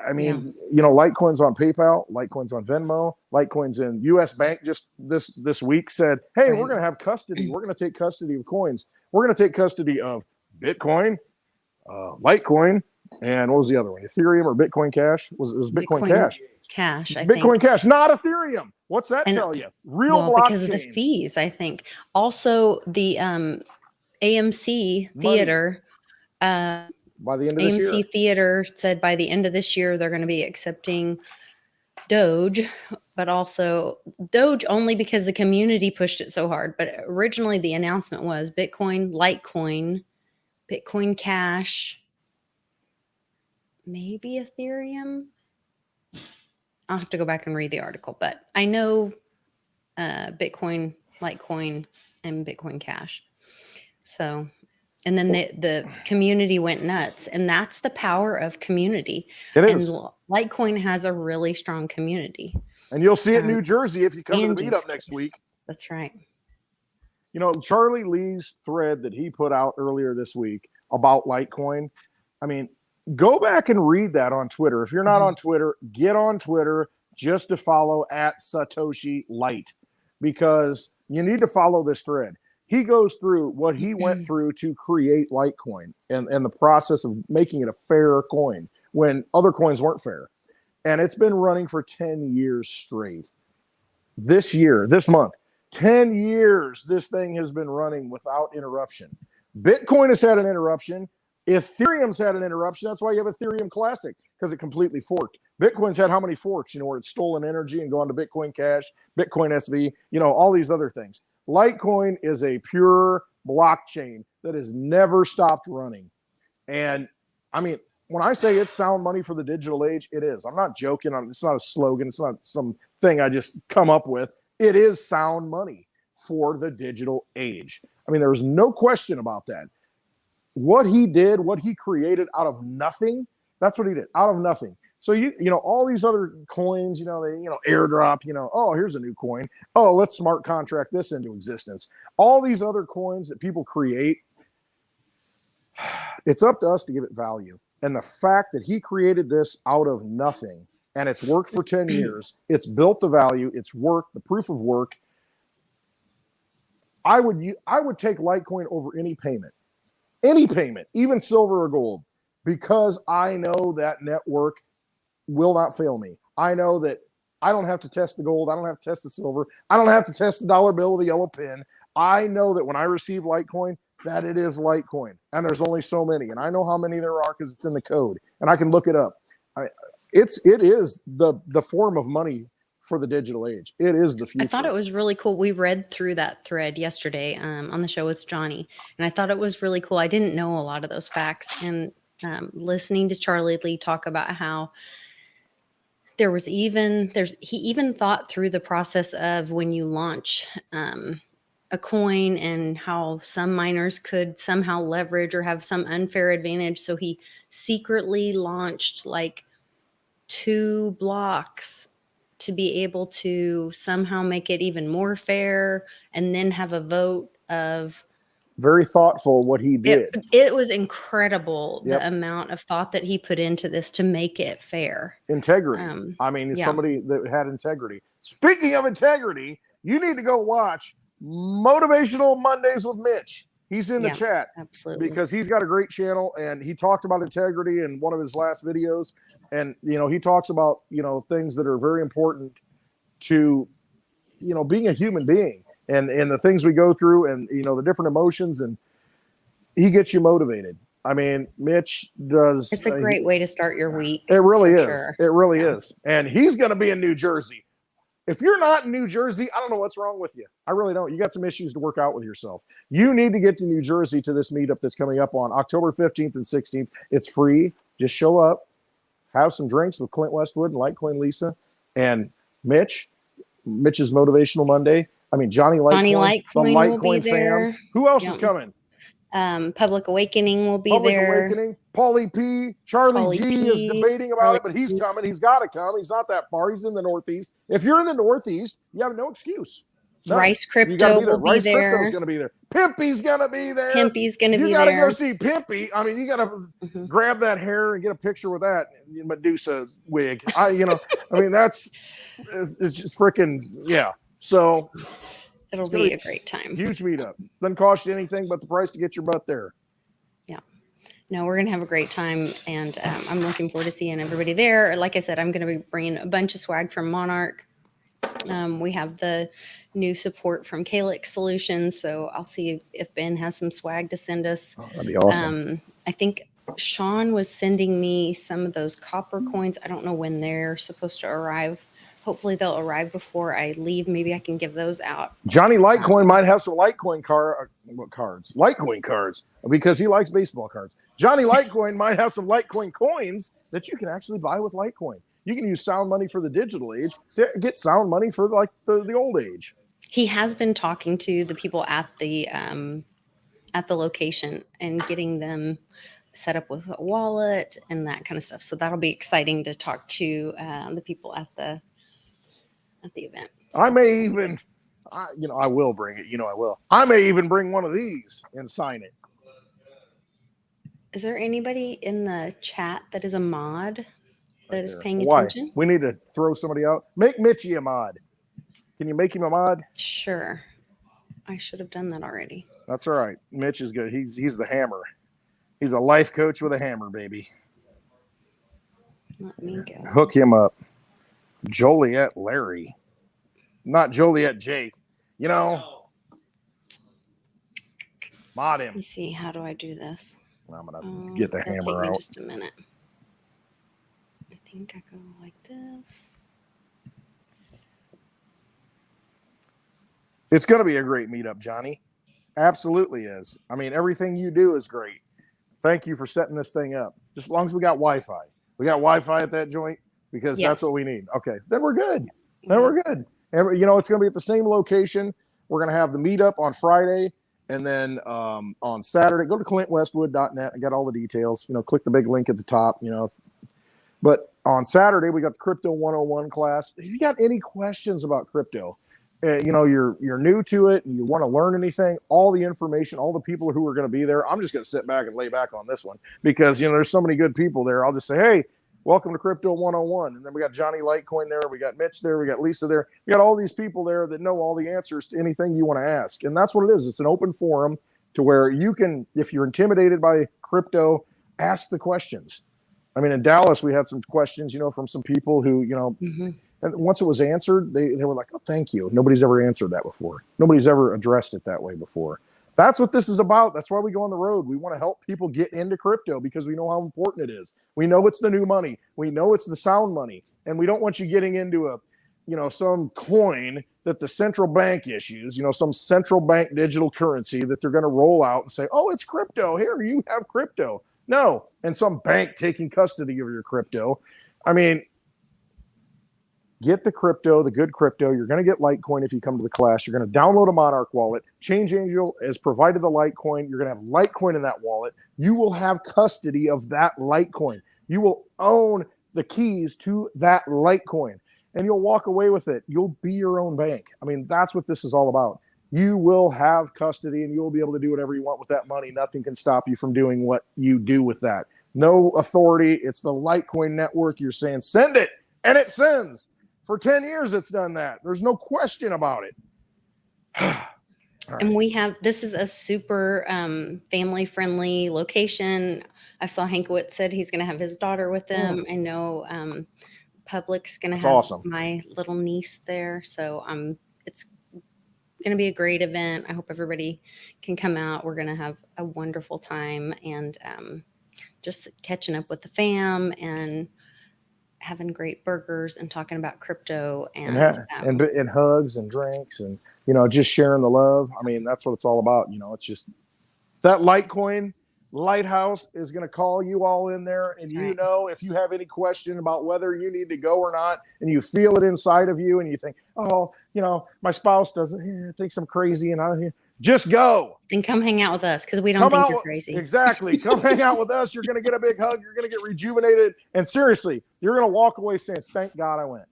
I mean, you know, Litecoin's on PayPal, Litecoin's on Venmo, Litecoin's in US Bank just this week said, hey, we're going to have custody. We're going to take custody of coins. We're going to take custody of Bitcoin, Litecoin, and what was the other one? Ethereum or Bitcoin Cash? It was Bitcoin Cash. Cash, I Bitcoin think. Cash, not Ethereum. What's that tell you? Real blockchains. Because of the fees, I think. Also, the AMC Theater. By the end of this year. AMC Theater said by the end of this year they're going to be accepting Doge, but also Doge only because the community pushed it so hard. But originally the announcement was Bitcoin, Litecoin, Bitcoin Cash, maybe Ethereum. I'll have to go back and read the article, but I know Bitcoin, Litecoin, and Bitcoin Cash. So, and then the community went nuts, and that's the power of community. It is. And Litecoin has a really strong community. And you'll see it in New Jersey if you come to the meetup next week. That's right. You know, Charlie Lee's thread that he put out earlier this week about Litecoin, I mean, go back and read that on Twitter. If you're not on Twitter, get on Twitter just to follow at Satoshi Light, because you need to follow this thread. He goes through what he went through to create Litecoin and the process of making it a fair coin when other coins weren't fair. And it's been running for 10 years straight. This month, 10 years, this thing has been running without interruption. Bitcoin has had an interruption. Ethereum's had an interruption. That's why you have Ethereum Classic, because it completely forked. Bitcoin's had how many forks? You know, where it's stolen energy and gone to Bitcoin Cash, Bitcoin SV, you know, all these other things. Litecoin is a pure blockchain that has never stopped running. And I mean, when I say it's sound money for the digital age, it is. I'm not joking. It's not a slogan. It's not some thing I just come up with. It is sound money for the digital age. I mean, there's no question about that. What he did, what he created out of nothing, that's what he did, out of nothing. So, you know, all these other coins, you know, they, you know, airdrop, you know, oh, here's a new coin. Oh, let's smart contract this into existence. All these other coins that people create, it's up to us to give it value. And the fact that he created this out of nothing and it's worked for 10 years, it's built the value, it's worked, the proof of work. I would take Litecoin over any payment, even silver or gold, because I know that network will not fail me. I know that I don't have to test the gold. I don't have to test the silver. I don't have to test the dollar bill with a yellow pin. I know that when I receive Litecoin, that it is Litecoin. And there's only so many. And I know how many there are because it's in the code. And I can look it up. It is the form of money for the digital age. It is the future. I thought it was really cool. We read through that thread yesterday on the show with Johnny. And I thought it was really cool. I didn't know a lot of those facts. And listening to Charlie Lee talk about how he even thought through the process of when you launch a coin and how some miners could somehow leverage or have some unfair advantage. So he secretly launched like 2 blocks to be able to somehow make it even more fair and then have a vote of. Very thoughtful what he did. It was incredible, the amount of thought that he put into this to make it fair. Integrity. I mean, somebody that had integrity. Speaking of integrity, you need to go watch Motivational Mondays with Mitch. He's in the chat. Absolutely. Because he's got a great channel and he talked about integrity in one of his last videos. And, you know, he talks about, you know, things that are very important to, you know, being a human being. And the things we go through and, you know, the different emotions, and he gets you motivated. I mean, Mitch does. It's a great way to start your week. It really is. Sure. It really is. And he's going to be in New Jersey. If you're not in New Jersey, I don't know what's wrong with you. I really don't. You got some issues to work out with yourself. You need to get to New Jersey to this meetup that's coming up on October 15th and 16th. It's free. Just show up, have some drinks with Clint Westwood and Litecoin Lisa and Mitch's Motivational Monday. I mean, Johnny Litecoin, the Litecoin fam. Who else is coming? Public Awakening will be Public there. Awakening. Paulie P. Charlie G is debating about it, but he's coming. He's got to come. He's not that far. He's in the Northeast. If you're in the Northeast, you have no excuse. No. Rice Crypto will be there. Crypto's going to be there. Pimpy's going to be there. Pimpy's going to be there. You got to go see Pimpy. I mean, you got to grab that hair and get a picture with that Medusa wig. I mean, it's just freaking, yeah. So it'll be a great time. Huge meetup. Doesn't cost you anything but the price to get your butt there. Yeah. No, we're going to have a great time, and I'm looking forward to seeing everybody there. Like I said, I'm going to be bringing a bunch of swag from Monarch. We have the new support from Calyx Solutions, so I'll see if Ben has some swag to send us. Oh, that'd be awesome. I think Sean was sending me some of those copper coins. I don't know when they're supposed to arrive. Hopefully they'll arrive before I leave. Maybe I can give those out. Johnny Litecoin might have some Litecoin cards, Litecoin cards, because he likes baseball cards. Johnny Litecoin might have some Litecoin coins that you can actually buy with Litecoin. You can use sound money for the digital age to get sound money for like the old age. He has been talking to the people at the location and getting them set up with a wallet and that kind of stuff. So that'll be exciting to talk to the people at the event. So. I may even, I will bring it. I will. I may even bring one of these and sign it. Is there anybody in the chat that is a mod that is paying attention? We need to throw somebody out. Make Mitchie a mod. Can you make him a mod? Sure. I should have done that already. That's all right. Mitch is good. He's the hammer. He's a life coach with a hammer, baby. Let me go. Hook him up. Joliet Larry. Not Joliet Jake. Mod him. Let me see. How do I do this? I'm going to get the hammer out. Just a minute. I think I go like this. It's going to be a great meetup, Johnny. Absolutely is. I mean, everything you do is great. Thank you for setting this thing up. Just as long as we got Wi-Fi. We got Wi-Fi at that joint because that's what we need. Okay, then we're good. Then we're good. And, it's going to be at the same location. We're going to have the meetup on Friday. And then on Saturday, go to clintwestwood.net. I got all the details. Click the big link at the top, But on Saturday, we got the Crypto 101 class. If you got any questions about crypto, you're new to it and you want to learn anything, all the information, all the people who are going to be there, I'm just going to sit back and lay back on this one because, there's so many good people there. I'll just say, hey, welcome to Crypto 101. And then we got Johnny Litecoin there. We got Mitch there. We got Lisa there. We got all these people there that know all the answers to anything you want to ask. And that's what it is. It's an open forum to where you can, if you're intimidated by crypto, ask the questions. I mean, in Dallas, we had some questions, from some people who, and once it was answered, they were like, oh, thank you. Nobody's ever answered that before. Nobody's ever addressed it that way before. That's what this is about. That's why we go on the road. We want to help people get into crypto because we know how important it is. We know it's the new money. We know it's the sound money. And we don't want you getting into some coin that the central bank issues, some central bank digital currency that they're going to roll out and say, oh, it's crypto. Here, you have crypto. No. And some bank taking custody of your crypto. I mean, get the crypto, the good crypto. You're going to get Litecoin if you come to the class. You're going to download a Monarch wallet. Change Angel has provided the Litecoin. You're going to have Litecoin in that wallet. You will have custody of that Litecoin. You will own the keys to that Litecoin, and you'll walk away with it. You'll be your own bank. I mean, that's what this is all about. You will have custody, and you'll be able to do whatever you want with that money. Nothing can stop you from doing what you do with that. No authority. It's the Litecoin network. You're saying, send it, and it sends. For 10 years, it's done that. There's no question about it. Right. And this is a super family-friendly location. I saw Hankowitz said he's going to have his daughter with him. I know Public's going to have my little niece there. So it's going to be a great event. I hope everybody can come out. We're going to have a wonderful time and just catching up with the fam and having great burgers and talking about crypto and and hugs and drinks and, you know, just sharing the love. I mean, that's what it's all about. You know, it's just that Litecoin Lighthouse is going to call you all in there. And you right. know, if you have any question about whether you need to go or not, and you feel it inside of you and you think, oh, you know, my spouse doesn't thinks I'm crazy, and I just go. Then come hang out with us because we don't Come think out you're crazy. Exactly. Come hang out with us. You're going to get a big hug. You're going to get rejuvenated. And seriously, you're going to walk away saying, thank God I went.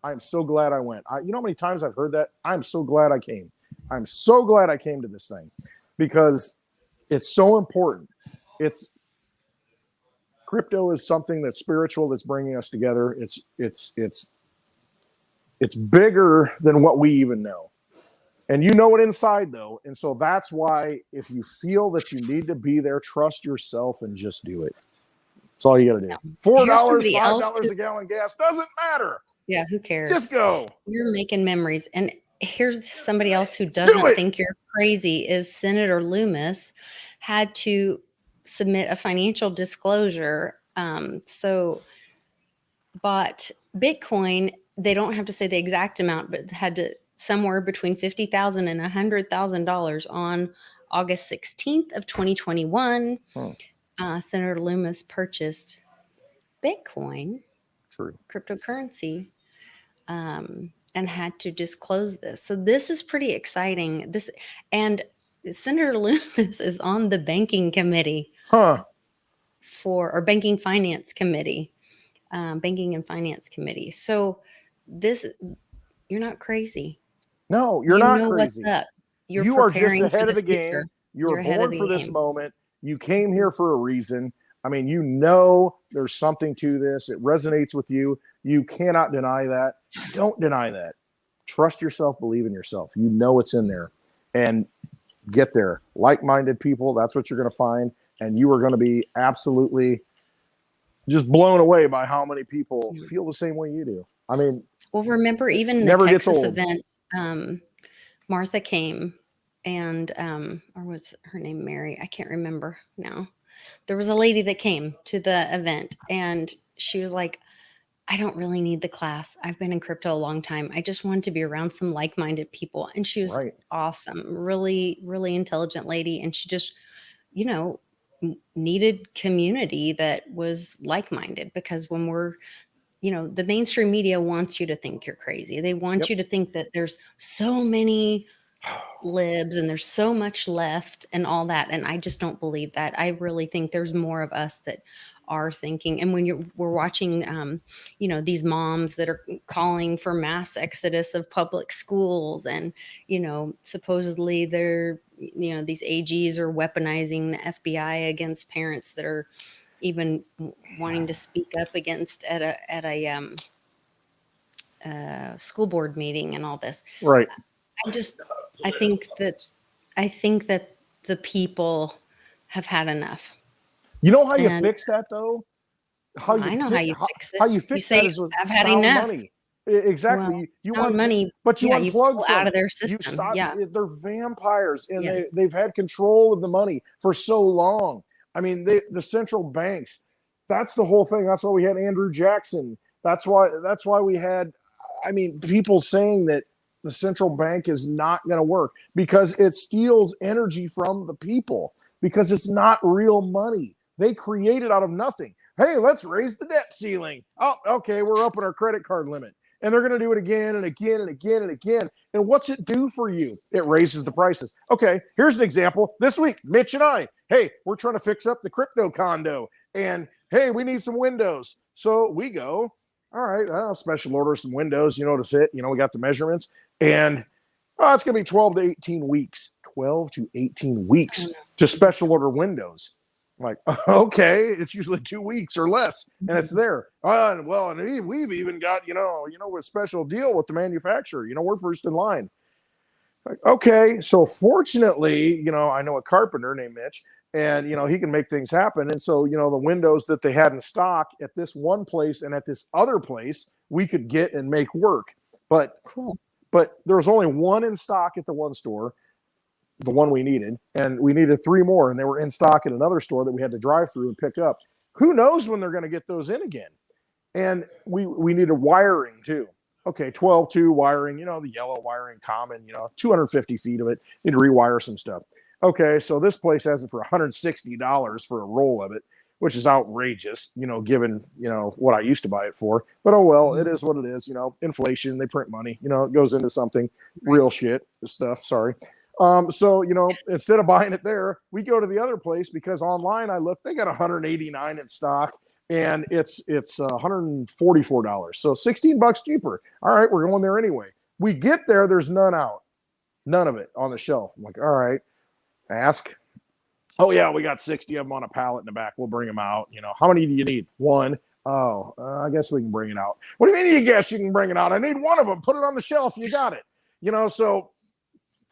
I'm so glad I went. You know how many times I've heard that? I'm so glad I came. I'm so glad I came to this thing because it's so important. Crypto is something that's spiritual, that's bringing us together. It's bigger than what we even know. And you know it inside, though. And so that's why if you feel that you need to be there, trust yourself and just do it. That's all you got to do. Yeah. $4, $5 a gallon gas, doesn't matter. Yeah, who cares? Just go. You're making memories. And here's somebody else who doesn't think you're crazy is Senator Loomis had to submit a financial disclosure. So bought Bitcoin. They don't have to say the exact amount, but had to somewhere between $50,000 and $100,000 on August 16th of 2021. Senator Loomis purchased Bitcoin, cryptocurrency, and had to disclose this. So this is pretty exciting. And Senator Loomis is on the banking committee or banking finance committee, banking and finance committee. So you're not crazy. No, you're not crazy. What's up. You are just ahead of the game. You're born for this moment. You came here for a reason. I mean, you know there's something to this. It resonates with you. You cannot deny that. Don't deny that. Trust yourself. Believe in yourself. You know it's in there. And get there. Like-minded people, that's what you're going to find. And you are going to be absolutely just blown away by how many people feel the same way you do. I mean, well, remember even the Texas event, Martha came and, or was her name Mary? I can't remember now. There was a lady that came to the event and she was like, I don't really need the class. I've been in crypto a long time. I just wanted to be around some like-minded people. And she was awesome, really, really intelligent lady. And she just, you know, needed community that was like-minded, because when we're, you know, the mainstream media wants you to think you're crazy. They want you to think that there's so many libs and there's so much left and all that. And I just don't believe that. I really think there's more of us that are thinking. And when we're watching, you know, these moms that are calling for mass exodus of public schools, and, you know, supposedly they're, you know, these AGs are weaponizing the FBI against parents that are even wanting to speak up against at a school board meeting and all this. Right. I think that the people have had enough. You know how you fix that, though? How you fix it. How you fix that is with I've had enough. money. Exactly. Well, you want money, but you unplug you out of their system. They're vampires, and they've had control of the money for so long. I mean, the central banks. That's the whole thing. That's why we had Andrew Jackson. That's why we had. I mean, people saying that the central bank is not going to work because it steals energy from the people, because it's not real money. They create it out of nothing. Hey, let's raise the debt ceiling. Oh, okay, we're upping our credit card limit. And they're going to do it again and again and again and again. And what's it do for you? It raises the prices. Okay, here's an example. This week, Mitch and I, hey, we're trying to fix up the crypto condo. And, hey, we need some windows. So we go, all right, I'll special order some windows, you know, to fit. You know, we got the measurements. And it's going to be 12 to 18 weeks. 12 to 18 weeks to special order windows. I'm like, okay, it's usually 2 weeks or less, and it's there. And we've even got, you know, a special deal with the manufacturer. You know, we're first in line. Like, okay, so fortunately, you know, I know a carpenter named Mitch, and, you know, he can make things happen. And so, you know, the windows that they had in stock at this one place and at this other place, we could get and make work. But there was only one in stock at the one store, the one we needed, and we needed 3 more, and they were in stock at another store that we had to drive through and pick up. Who knows when they're going to get those in again? And we needed wiring too. Okay, 12-2 wiring, the yellow wiring common, 250 feet of it. Need to rewire some stuff. Okay, so this place has it for $160 for a roll of it, which is outrageous, given, what I used to buy it for. But oh well, it is what it is, inflation, they print money, it goes into something, real shit stuff, sorry. So, instead of buying it there, we go to the other place because online I looked, they got 189 in stock. And it's $144. So $16 cheaper. All right, we're going there anyway. We get there, there's none out. None of it on the shelf. I'm like, all right, ask. Oh, yeah, we got 60 of them on a pallet in the back. We'll bring them out. How many do you need? One. Oh, I guess we can bring it out. What do you mean you guess you can bring it out? I need one of them. Put it on the shelf. You got it. So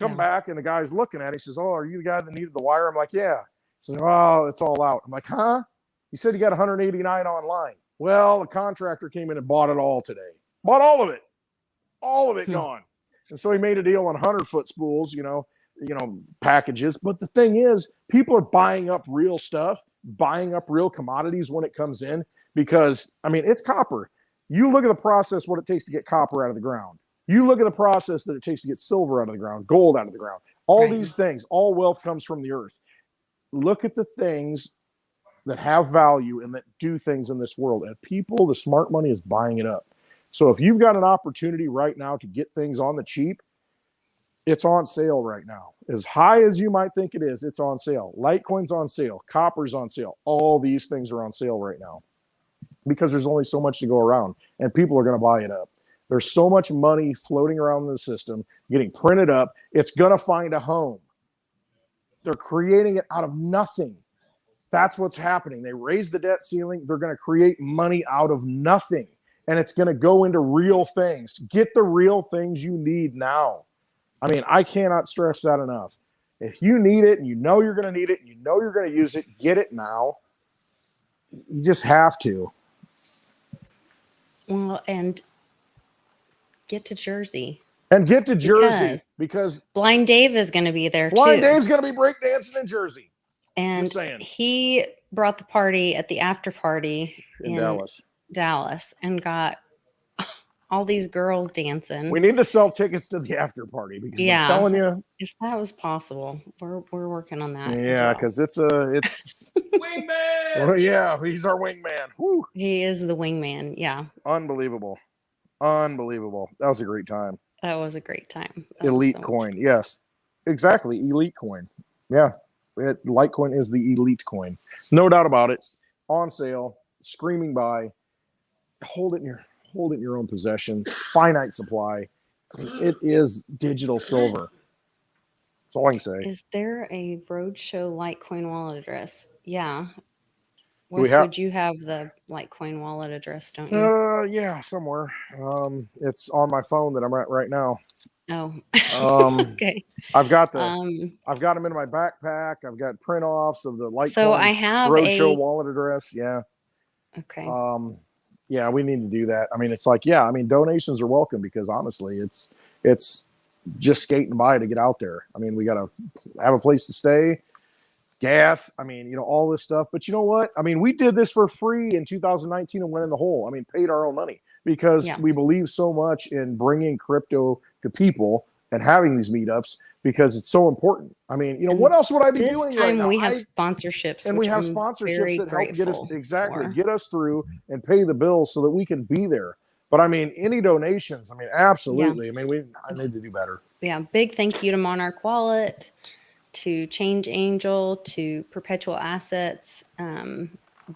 come back, and the guy's looking at it. He says, oh, are you the guy that needed the wire? I'm like, yeah. He says, oh, it's all out. I'm like, huh? He said he got 189 online. Well, the contractor came in and bought it all today. Bought all of it. All of it gone. And so he made a deal on 100-foot spools, packages. But the thing is, people are buying up real stuff, buying up real commodities when it comes in because, it's copper. You look at the process, what it takes to get copper out of the ground. You look at the process that it takes to get silver out of the ground, gold out of the ground. All these things, all wealth comes from the earth. Look at the things that have value and that do things in this world. And people, the smart money is buying it up. So if you've got an opportunity right now to get things on the cheap, it's on sale right now. As high as you might think it is, it's on sale. Litecoin's on sale. Copper's on sale. All these things are on sale right now because there's only so much to go around and people are going to buy it up. There's so much money floating around in the system, getting printed up. It's going to find a home. They're creating it out of nothing. That's what's happening. They raise the debt ceiling. They're going to create money out of nothing. And it's going to go into real things. Get the real things you need now. I cannot stress that enough. If you need it and you know you're going to need it, and you know you're going to use it, get it now. You just have to. Well, and get to Jersey. And get to Jersey because Blind Dave is going to be there too. Blind Dave's going to be breakdancing in Jersey. And he brought the party at the after party in Dallas and got all these girls dancing. We need to sell tickets to the after party because I'm telling you, if that was possible, we're working on that. Yeah, because it's wingman. Oh, yeah, he's our wingman. Whew. He is the wingman. Yeah, unbelievable. That was a great time. That was a great time. Elite coin, yes, exactly. Elite coin, yeah. Litecoin is the elite coin, no doubt about it. On sale, screaming by. Hold it in your own possession. Finite supply. It is digital silver. That's all I can say. Is there a Roadshow Litecoin wallet address? Yeah. Would you have the Litecoin wallet address? Don't you? Yeah, somewhere. It's on my phone that I'm at right now. Oh, okay. I've got them in my backpack. I've got print offs of the Litecoin. So I have Roadshow wallet address. Yeah. Okay. Yeah, we need to do that. It's like, donations are welcome because honestly, it's just skating by to get out there. We got to have a place to stay, gas. All this stuff. But you know what? We did this for free in 2019 and went in the hole. Paid our own money because we believe so much in bringing crypto to people and having these meetups because it's so important. What else would I be doing right now? We have sponsorships, and we have sponsorships that help get us through and pay the bills so that we can be there. But any donations, absolutely. I need to do better. Yeah. Big thank you to Monarch Wallet, to Change Angel, to Perpetual Assets.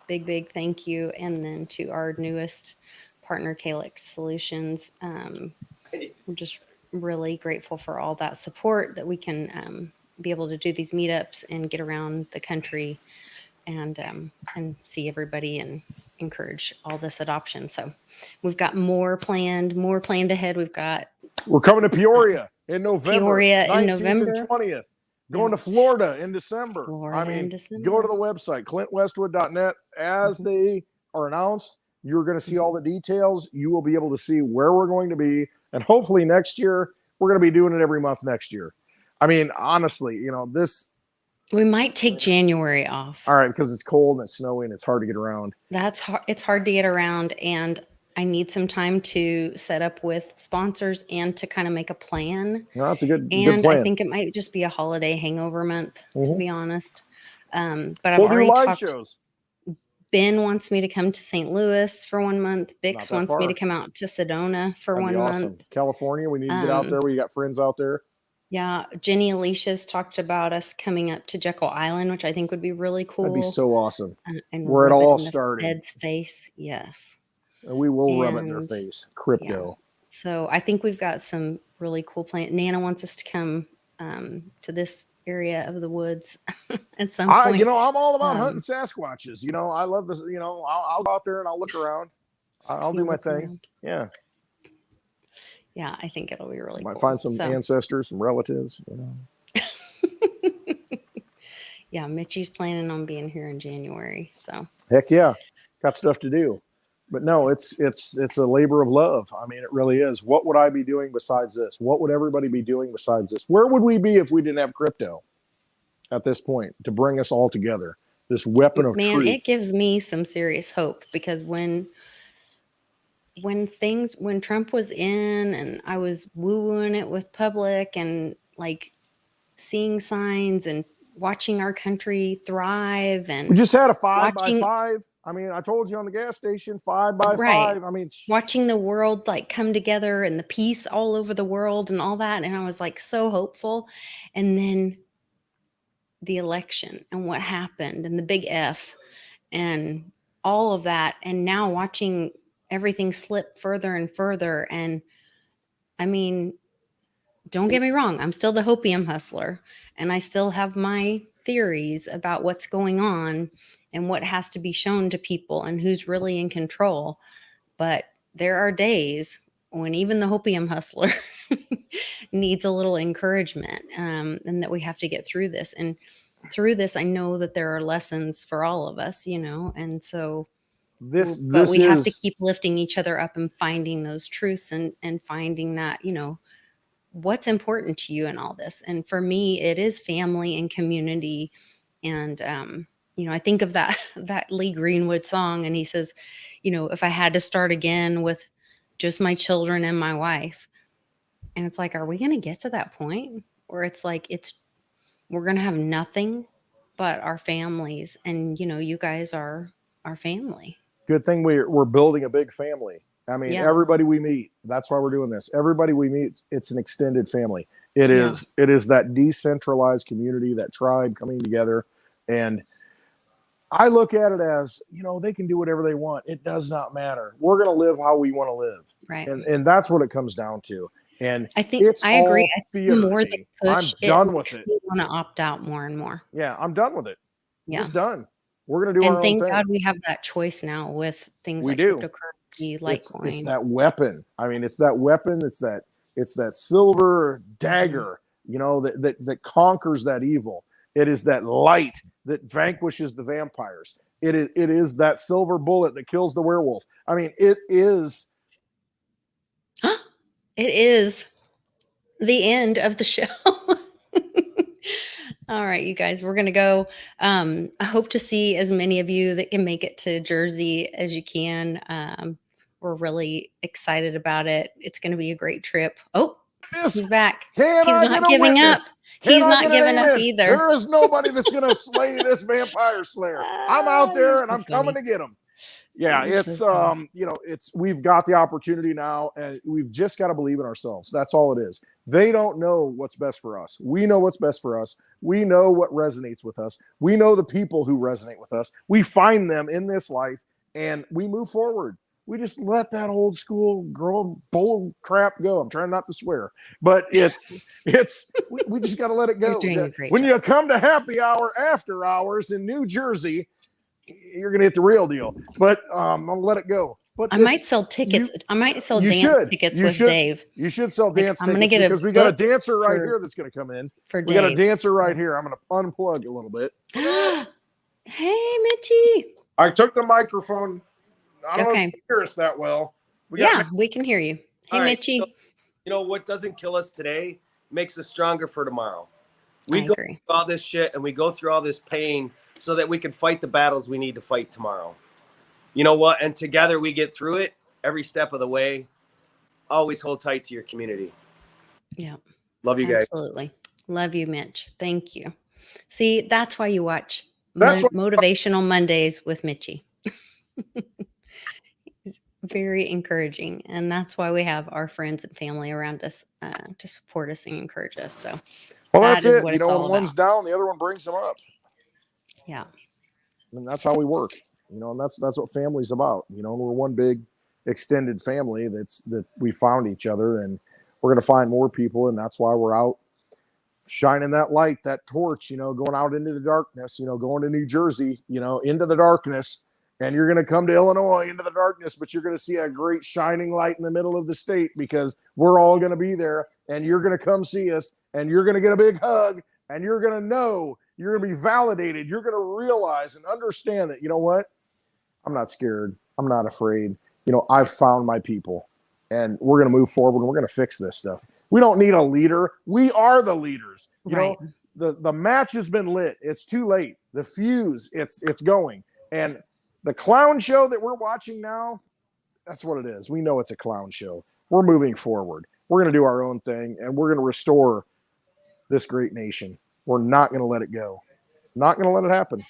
Big thank you. And then to our newest partner, Calyx Solutions. We're just really grateful for all that support that we can be able to do these meetups and get around the country and see everybody and encourage all this adoption. So we've got more planned ahead. We're coming to Peoria in November. 19th and 20th. Going to Florida in December. Go to the website, clintwestwood.net. As they are announced, you're going to see all the details. You will be able to see where we're going to be. And hopefully next year, we're going to be doing it every month next year. Honestly, We might take January off. All right, because it's cold and it's snowy and it's hard to get around. That's hard. It's hard to get around, and I need some time to set up with sponsors and to kind of make a plan. No, that's a good And plan. I think it might just be a holiday hangover month, to be honest. But I've We'll do already live talked. shows. Ben wants me to come to St. Louis for 1 month. Bix wants me to come out to Sedona for That'd be 1 awesome. month. California, we need to get out there. We got friends out there. Yeah, Jenny Alicia's talked about us coming up to Jekyll Island, which I think would be really cool. That'd be so awesome. And where it rub all in the started. Fed's face, yes. And we will rub it in their face. Crypto. Yeah. So I think we've got some really cool plans. Nana wants us to come to this area of the woods at some point. I'm all about hunting Sasquatches. I love this. I'll go out there and I'll look around. I'll do my thing. Around. Yeah. Yeah, I think it'll be really cool. Might find some ancestors, some relatives. Yeah, Mitchie's planning on being here in January. So heck yeah, got stuff to do. But no, it's a labor of love. I mean, it really is. What would I be doing besides this? What would everybody be doing besides this? Where would we be if we didn't have crypto at this point to bring us all together? This weapon of truth. It gives me some serious hope, because when Trump was in and I was woo-wooing it with public and like seeing signs and watching our country thrive, and we just had a 5x5. I mean, I told you on the gas station, 5x5. I mean, watching the world like come together and the peace all over the world and all that. And I was like so hopeful. And then the election and what happened and the big F and all of that. And now watching everything slip further and further. And I mean, don't get me wrong, I'm still the hopium hustler, and I still have my theories about what's going on and what has to be shown to people and who's really in control. But there are days when even the hopium hustler needs a little encouragement, and that we have to get through this. And through this, I know that there are lessons for all of us, and so but we have to keep lifting each other up and finding those truths and finding that, what's important to you in all this. And for me, it is family and community. And, I think of that Lee Greenwood song, and he says, if I had to start again with just my children and my wife. And it's like, are we going to get to that point where it's like, we're going to have nothing but our families. And, you guys are our family. Good thing we're building a big family. I mean, everybody we meet, that's why we're doing this. Everybody we meet, it's an extended family. It is that decentralized community, that tribe coming together. And I look at it as, they can do whatever they want. It does not matter. We're going to live how we want to live. Right. And that's what it comes down to. And I think I agree. The more they push, I'm done with it. I want to opt out more and more. Yeah, I'm done with it. Yeah. Just done. We're going to do our own thing. And thank God we have that choice now with things like cryptocurrency, Litecoin. It's that weapon. I mean, it's that weapon. It's that silver dagger, that conquers that evil. It is that light that vanquishes the vampires. It is that silver bullet that kills the werewolf. I mean, it is. It is the end of the show. All right, you guys, we're going to go. I hope to see as many of you that can make it to Jersey as you can. We're really excited about it. It's going to be a great trip. Oh, he's back. He's not giving up. He's not giving up either. There is nobody that's going to slay this vampire slayer. I'm out there and I'm coming to get him. Yeah, we've got the opportunity now, and we've just got to believe in ourselves. That's all it is. They don't know what's best for us. We know what's best for us. We know what resonates with us. We know the people who resonate with us. We find them in this life, and we move forward. We just let that old school girl bull crap go. I'm trying not to swear, but we just got to let it go. When you come to happy hour after hours in New Jersey, you're going to hit the real deal, but I'm going to let it go. But I might sell tickets. I might sell dance tickets with Dave. You should sell dance tickets because we got a dancer right here that's going to come in. We got a dancer right here. I'm going to unplug a little bit. Hey, Mitchie. I took the microphone. I don't know if you can hear us that well. We can hear you. Hey, Mitchie. So, what doesn't kill us today makes us stronger for tomorrow. We I go agree. through all this shit and we go through all this pain so that we can fight the battles we need to fight tomorrow. You know what? And together we get through it every step of the way. Always hold tight to your community. Yeah. Love you guys. Absolutely. Love you, Mitch. Thank you. See, that's why you watch That's what- Motivational Mondays with Mitchie. It's very encouraging. And that's why we have our friends and family around us to support us and encourage us. So, Well, that that's is it. what You it's know, all when one's about. down, the other one brings them up. Yeah. And that's how we work. You know, and that's what family's about. You know, we're one big extended family that we found each other, and we're going to find more people, and that's why we're out shining that light, that torch, you know, going out into the darkness, you know, going to New Jersey, you know, into the darkness. And you're going to come to Illinois into the darkness, but you're going to see a great shining light in the middle of the state, because we're all going to be there, and you're going to come see us, and you're going to get a big hug, and you're going to know, you're going to be validated. You're going to realize and understand that, you know what? I'm not scared. I'm not afraid. You know, I've found my people, and we're going to move forward, and we're going to fix this stuff. We don't need a leader. We are the leaders. You Right. know, the match has been lit. It's too late. The fuse, it's going. And the clown show that we're watching now, that's what it is. We know it's a clown show. We're moving forward. We're going to do our own thing, and we're going to restore this great nation. We're not going to let it go. Not going to let it happen.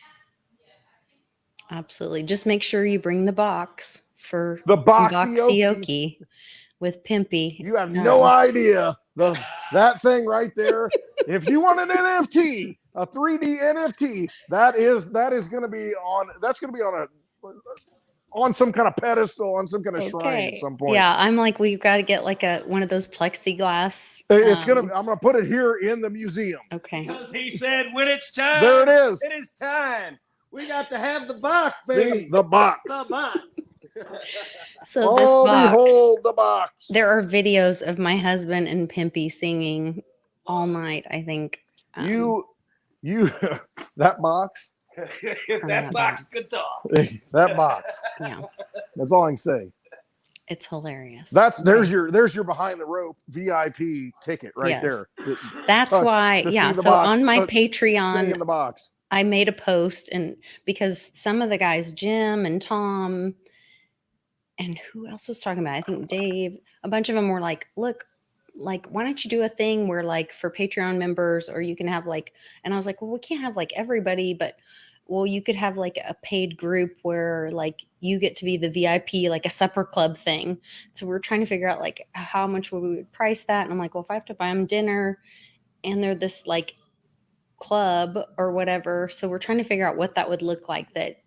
Absolutely. Just make sure you bring the box for The some boxy-okie. boxy-okie with Pimpy. You have no idea. That thing right there. If you want an NFT, a 3D NFT, that is going to be on some kind of pedestal, on some kind of shrine at some point. Yeah, I'm like, we've got to get like one of those plexiglass. I'm gonna put it here in the museum. Okay. Because he said, when it's time, There it is. It is time. We got to have the box, See, baby. the box. The box. So Oh, this box, behold the box. there are videos of my husband and Pimpy singing all night, I think. You that box. That box could talk. That box. Yeah, That's all I can say. it's hilarious. There's your behind the rope VIP ticket right Yes. there. That's why, to yeah. see the So box, on my sing Patreon, in the box. I made a post, and because some of the guys, Jim and Tom, and who else was talking about it? I think Dave, a bunch of them were like, look, like, why don't you do a thing where like for Patreon members, or you can have like, and I was like, well, we can't have like everybody, but well, you could have like a paid group where like you get to be the VIP, like a supper club thing. So we're trying to figure out like how much we would price that. And I'm like, well, if I have to buy them dinner and they're this like club or whatever. So we're trying to figure out what that would look like, that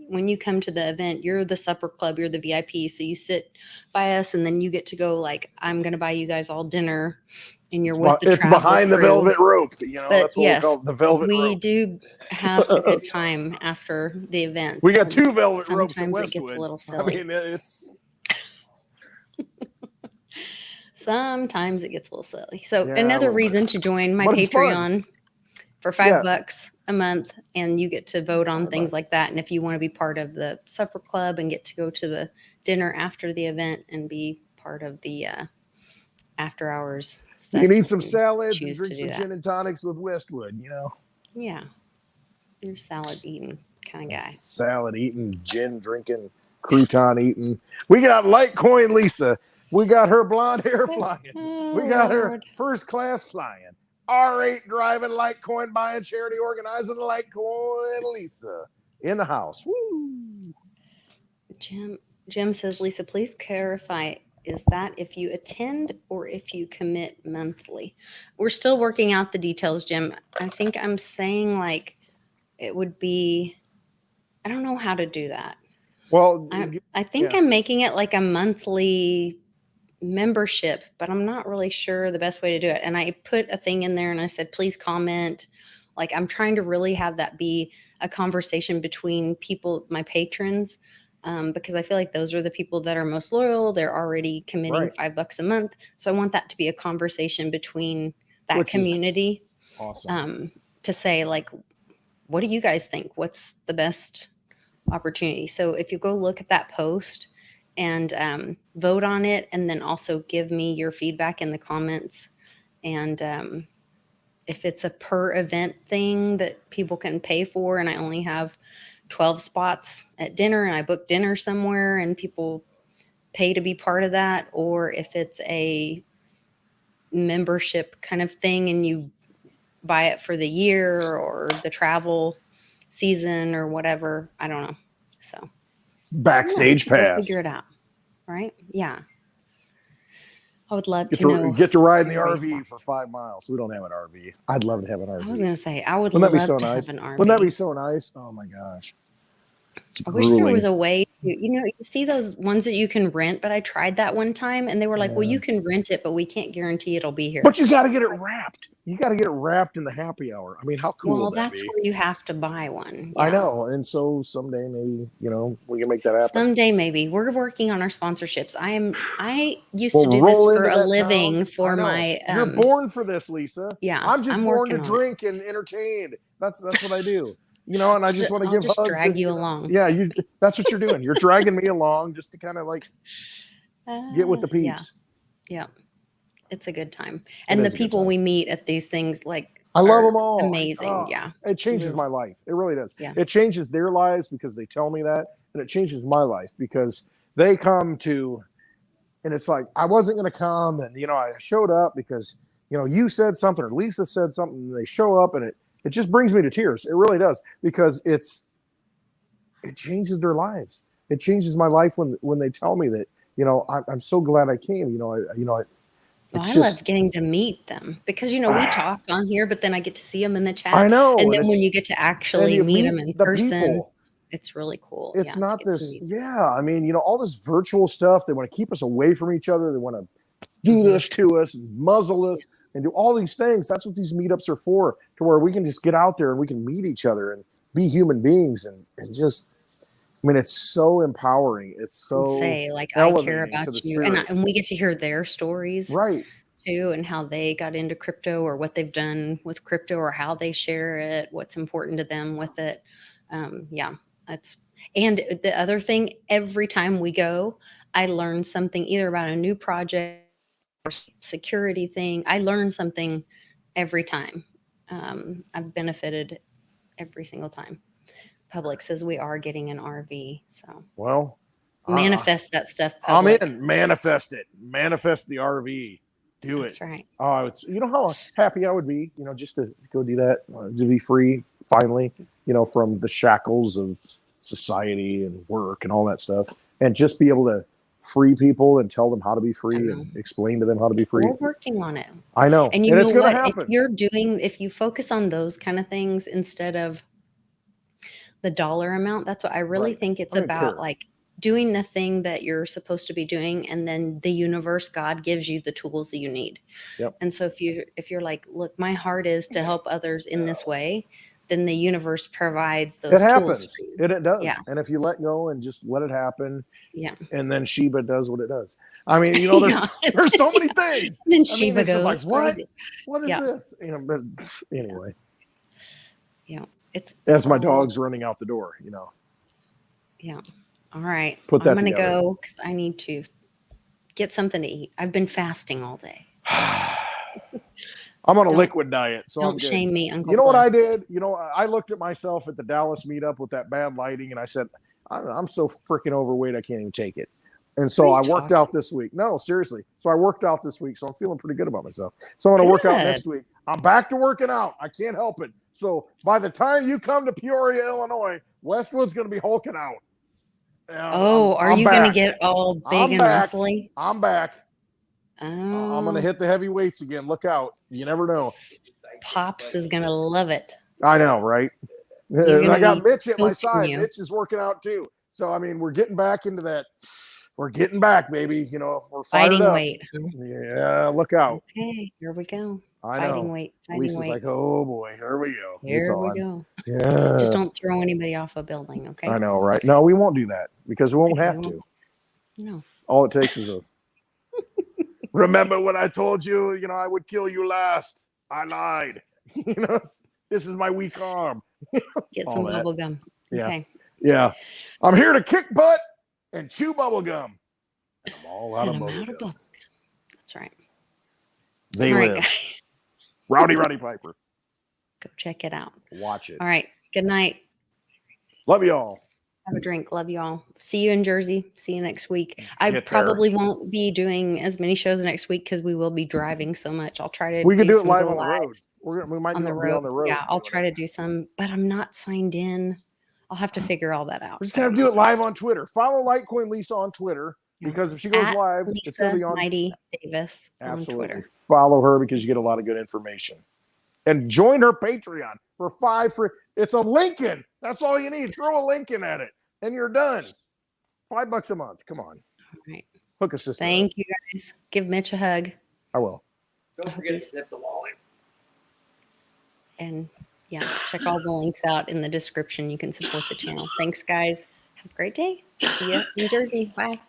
when you come to the event, you're the supper club, you're the VIP. So you sit by us, and then you get to go like, I'm going to buy you guys all dinner, and you're with the It's behind the velvet rope. You know, But that's what yes, we call it, the velvet we rope. do have a good time after the event. We got two velvet ropes at Sometimes it Westwood. gets a little silly. I mean, it's Sometimes it gets a little silly. So Yeah, a another little reason to join my But it's Patreon for $5 Yeah. a month, and you get to vote on things $5. like that. And if you want to be part of the supper club and get to go to the dinner after the event and be part of the after hours stuff, you can eat some can salads and choose drink to some do that. gin and tonics with Westwood. You know, Yeah, you're a salad eating kind of guy. salad eating, gin drinking, crouton eating. We got Litecoin Lisa. We got her blonde hair flying. We got her Lord. first class flying. R8 driving, Litecoin buying, charity organizing, Litecoin Lisa in the house. Woo. Jim says, Lisa, please clarify, is that if you attend or if you commit monthly? We're still working out the details, Jim. I think I'm saying like it would be, I don't know how to do that. Well, I think yeah. I'm making it like a monthly membership, but I'm not really sure the best way to do it. And I put a thing in there and I said, please comment. Like, I'm trying to really have that be a conversation between people, my patrons, because I feel like those are the people that are most loyal. They're already committing Right. $5 a month. So I want that to be a conversation between that Which is community, awesome. to say like, what do you guys think? What's the best opportunity? So if you go look at that post and vote on it, and then also give me your feedback in the comments, and if it's a per event thing that people can pay for, and I only have 12 spots at dinner and I book dinner somewhere and people pay to be part of that, or if it's a membership kind of thing and you buy it for the year or the travel season or whatever. I don't know. So backstage we'll pass. figure it out. Right? Yeah. I would love to know. Get to ride in the RV for 5 miles. We don't have an RV. I'd love to have an RV. I was going to say, I would Wouldn't love that be so to nice? have an RV. Wouldn't that be so nice? Oh my gosh. I wish there was a way to, you see those ones that you can rent, but I tried that one time and they were like, well, you can rent it, but we can't guarantee it'll be here. But you got to get it wrapped. You got to get it wrapped in the happy hour. I mean, how cool would that be? That's where you have to buy one. I know. And so someday maybe, we can make that happen. Someday maybe. We're working on our sponsorships. I used to do this for a living for my You're born for this, Lisa. Yeah. I'm just born to drink and entertain. That's what I do. And I just want to give hugs. Drag you along. Yeah, that's what you're doing. You're dragging me along just to kind of like get with the peeps. Yeah. It's a good time. And the people we meet at these things, like, I love them all. Amazing. Yeah. It changes my life. It really does. Yeah. It changes their lives because they tell me that. And it changes my life because they come to, and it's like, I wasn't going to come. And, I showed up because, you said something or Lisa said something. And they show up and it just brings me to tears. It really does, because it changes their lives. It changes my life when they tell me that, I'm so glad I came. I love getting to meet them because, we talk on here, but then I get to see them in the chat. I know. And then when you get to actually meet them in person, it's really cool. It's not this. Yeah. I mean, all this virtual stuff. They want to keep us away from each other. They want to do this to us and muzzle us and do all these things. That's what these meetups are for, to where we can just get out there and we can meet each other and be human beings and just, it's so empowering. It's so I care about you, and we get to hear their stories, right? Too, and how they got into crypto or what they've done with crypto or how they share it, what's important to them with it. And the other thing, every time we go, I learn something either about a new project or security thing. I learn something every time. I've benefited every single time. Public says we are getting an RV, so manifest that stuff. Public. I'm in. Manifest it. Manifest the RV. Do it. That's right. Oh, it's how happy I would be, just to go do that, to be free finally, from the shackles of society and work and all that stuff, and just be able to free people and tell them how to be free and explain to them how to be free. We're working on it. I know, and it's going to happen. If you focus on those kind of things instead of the dollar amount, that's what I really think it's about, like doing the thing that you're supposed to be doing, and then the universe, God gives you the tools that you need. Yep. And so if you're like, look, my heart is to help others in this way, then the universe provides those tools. It happens. It does. Yeah. And if you let go and just let it happen, and then Sheba does what it does. I mean, there's so many things. And Sheba goes like, what? crazy. What is this? But anyway. Yeah. It's as my dog's running out the door, Yeah. All right. I'm going to go because I need to get something to eat. I've been fasting all day. I'm on a liquid diet, so don't shame me, Uncle. You know what I did? I looked at myself at the Dallas meetup with that bad lighting, and I said, I'm so freaking overweight, I can't even take it. And so I worked out this week. No, seriously. So I worked out this week, so I'm feeling pretty good about myself. So I'm going to work out next week. I'm back to working out. I can't help it. So by the time you come to Peoria, Illinois, Westwood's going to be hulking out. Are you going to get all big and muscly? I'm back. Oh. I'm going to hit the heavy weights again. Look out. You never know. Pops is going to love it. I know, right? And I got Mitch at my side. Mitch is working out too. So, we're getting back into that. We're getting back, baby. We're fighting weight. Yeah, look out. Okay, here we go. I know. Fighting weight. Lisa's like, oh boy, here we go. Here we go. Yeah. Just don't throw anybody off a building, okay? I know, right? No, we won't do that because we won't have to. No. All it takes is a. Remember when I told you, I would kill you last? I lied. This is my weak arm. Get some bubble gum. Yeah. Okay. Yeah. I'm here to kick butt and chew bubble gum. I'm all out of bubble gum. That's right. They live. Rowdy Piper. Go check it out. Watch it. All right. Good night. Love y'all. Have a drink. Love you all. See you in Jersey. See you next week. I Get probably won't be doing as many shows next week because we will be driving so much. I'll try to We can do it some live go on the road. lives We might on the be road. on the road. Yeah, I'll try to do some, but I'm not signed in. I'll have to figure all that out. We're just gonna do it live on Twitter. Follow Litecoin Lisa on Twitter because if she goes At live, it's gonna Lisa be on Mighty Davis absolutely. on Twitter. Follow her because you get a lot of good information. And join her Patreon for 5 free. It's a Lincoln. That's all you need. Throw a Lincoln at it, and you're done. $5 a month. Come on. All right. Hook a sister. Thank you guys. Give Mitch a hug. I will. Don't forget to zip the wallet. And yeah, check all the links out in the description. You can support the channel. Thanks, guys. Have a great day. See you in Jersey. Bye.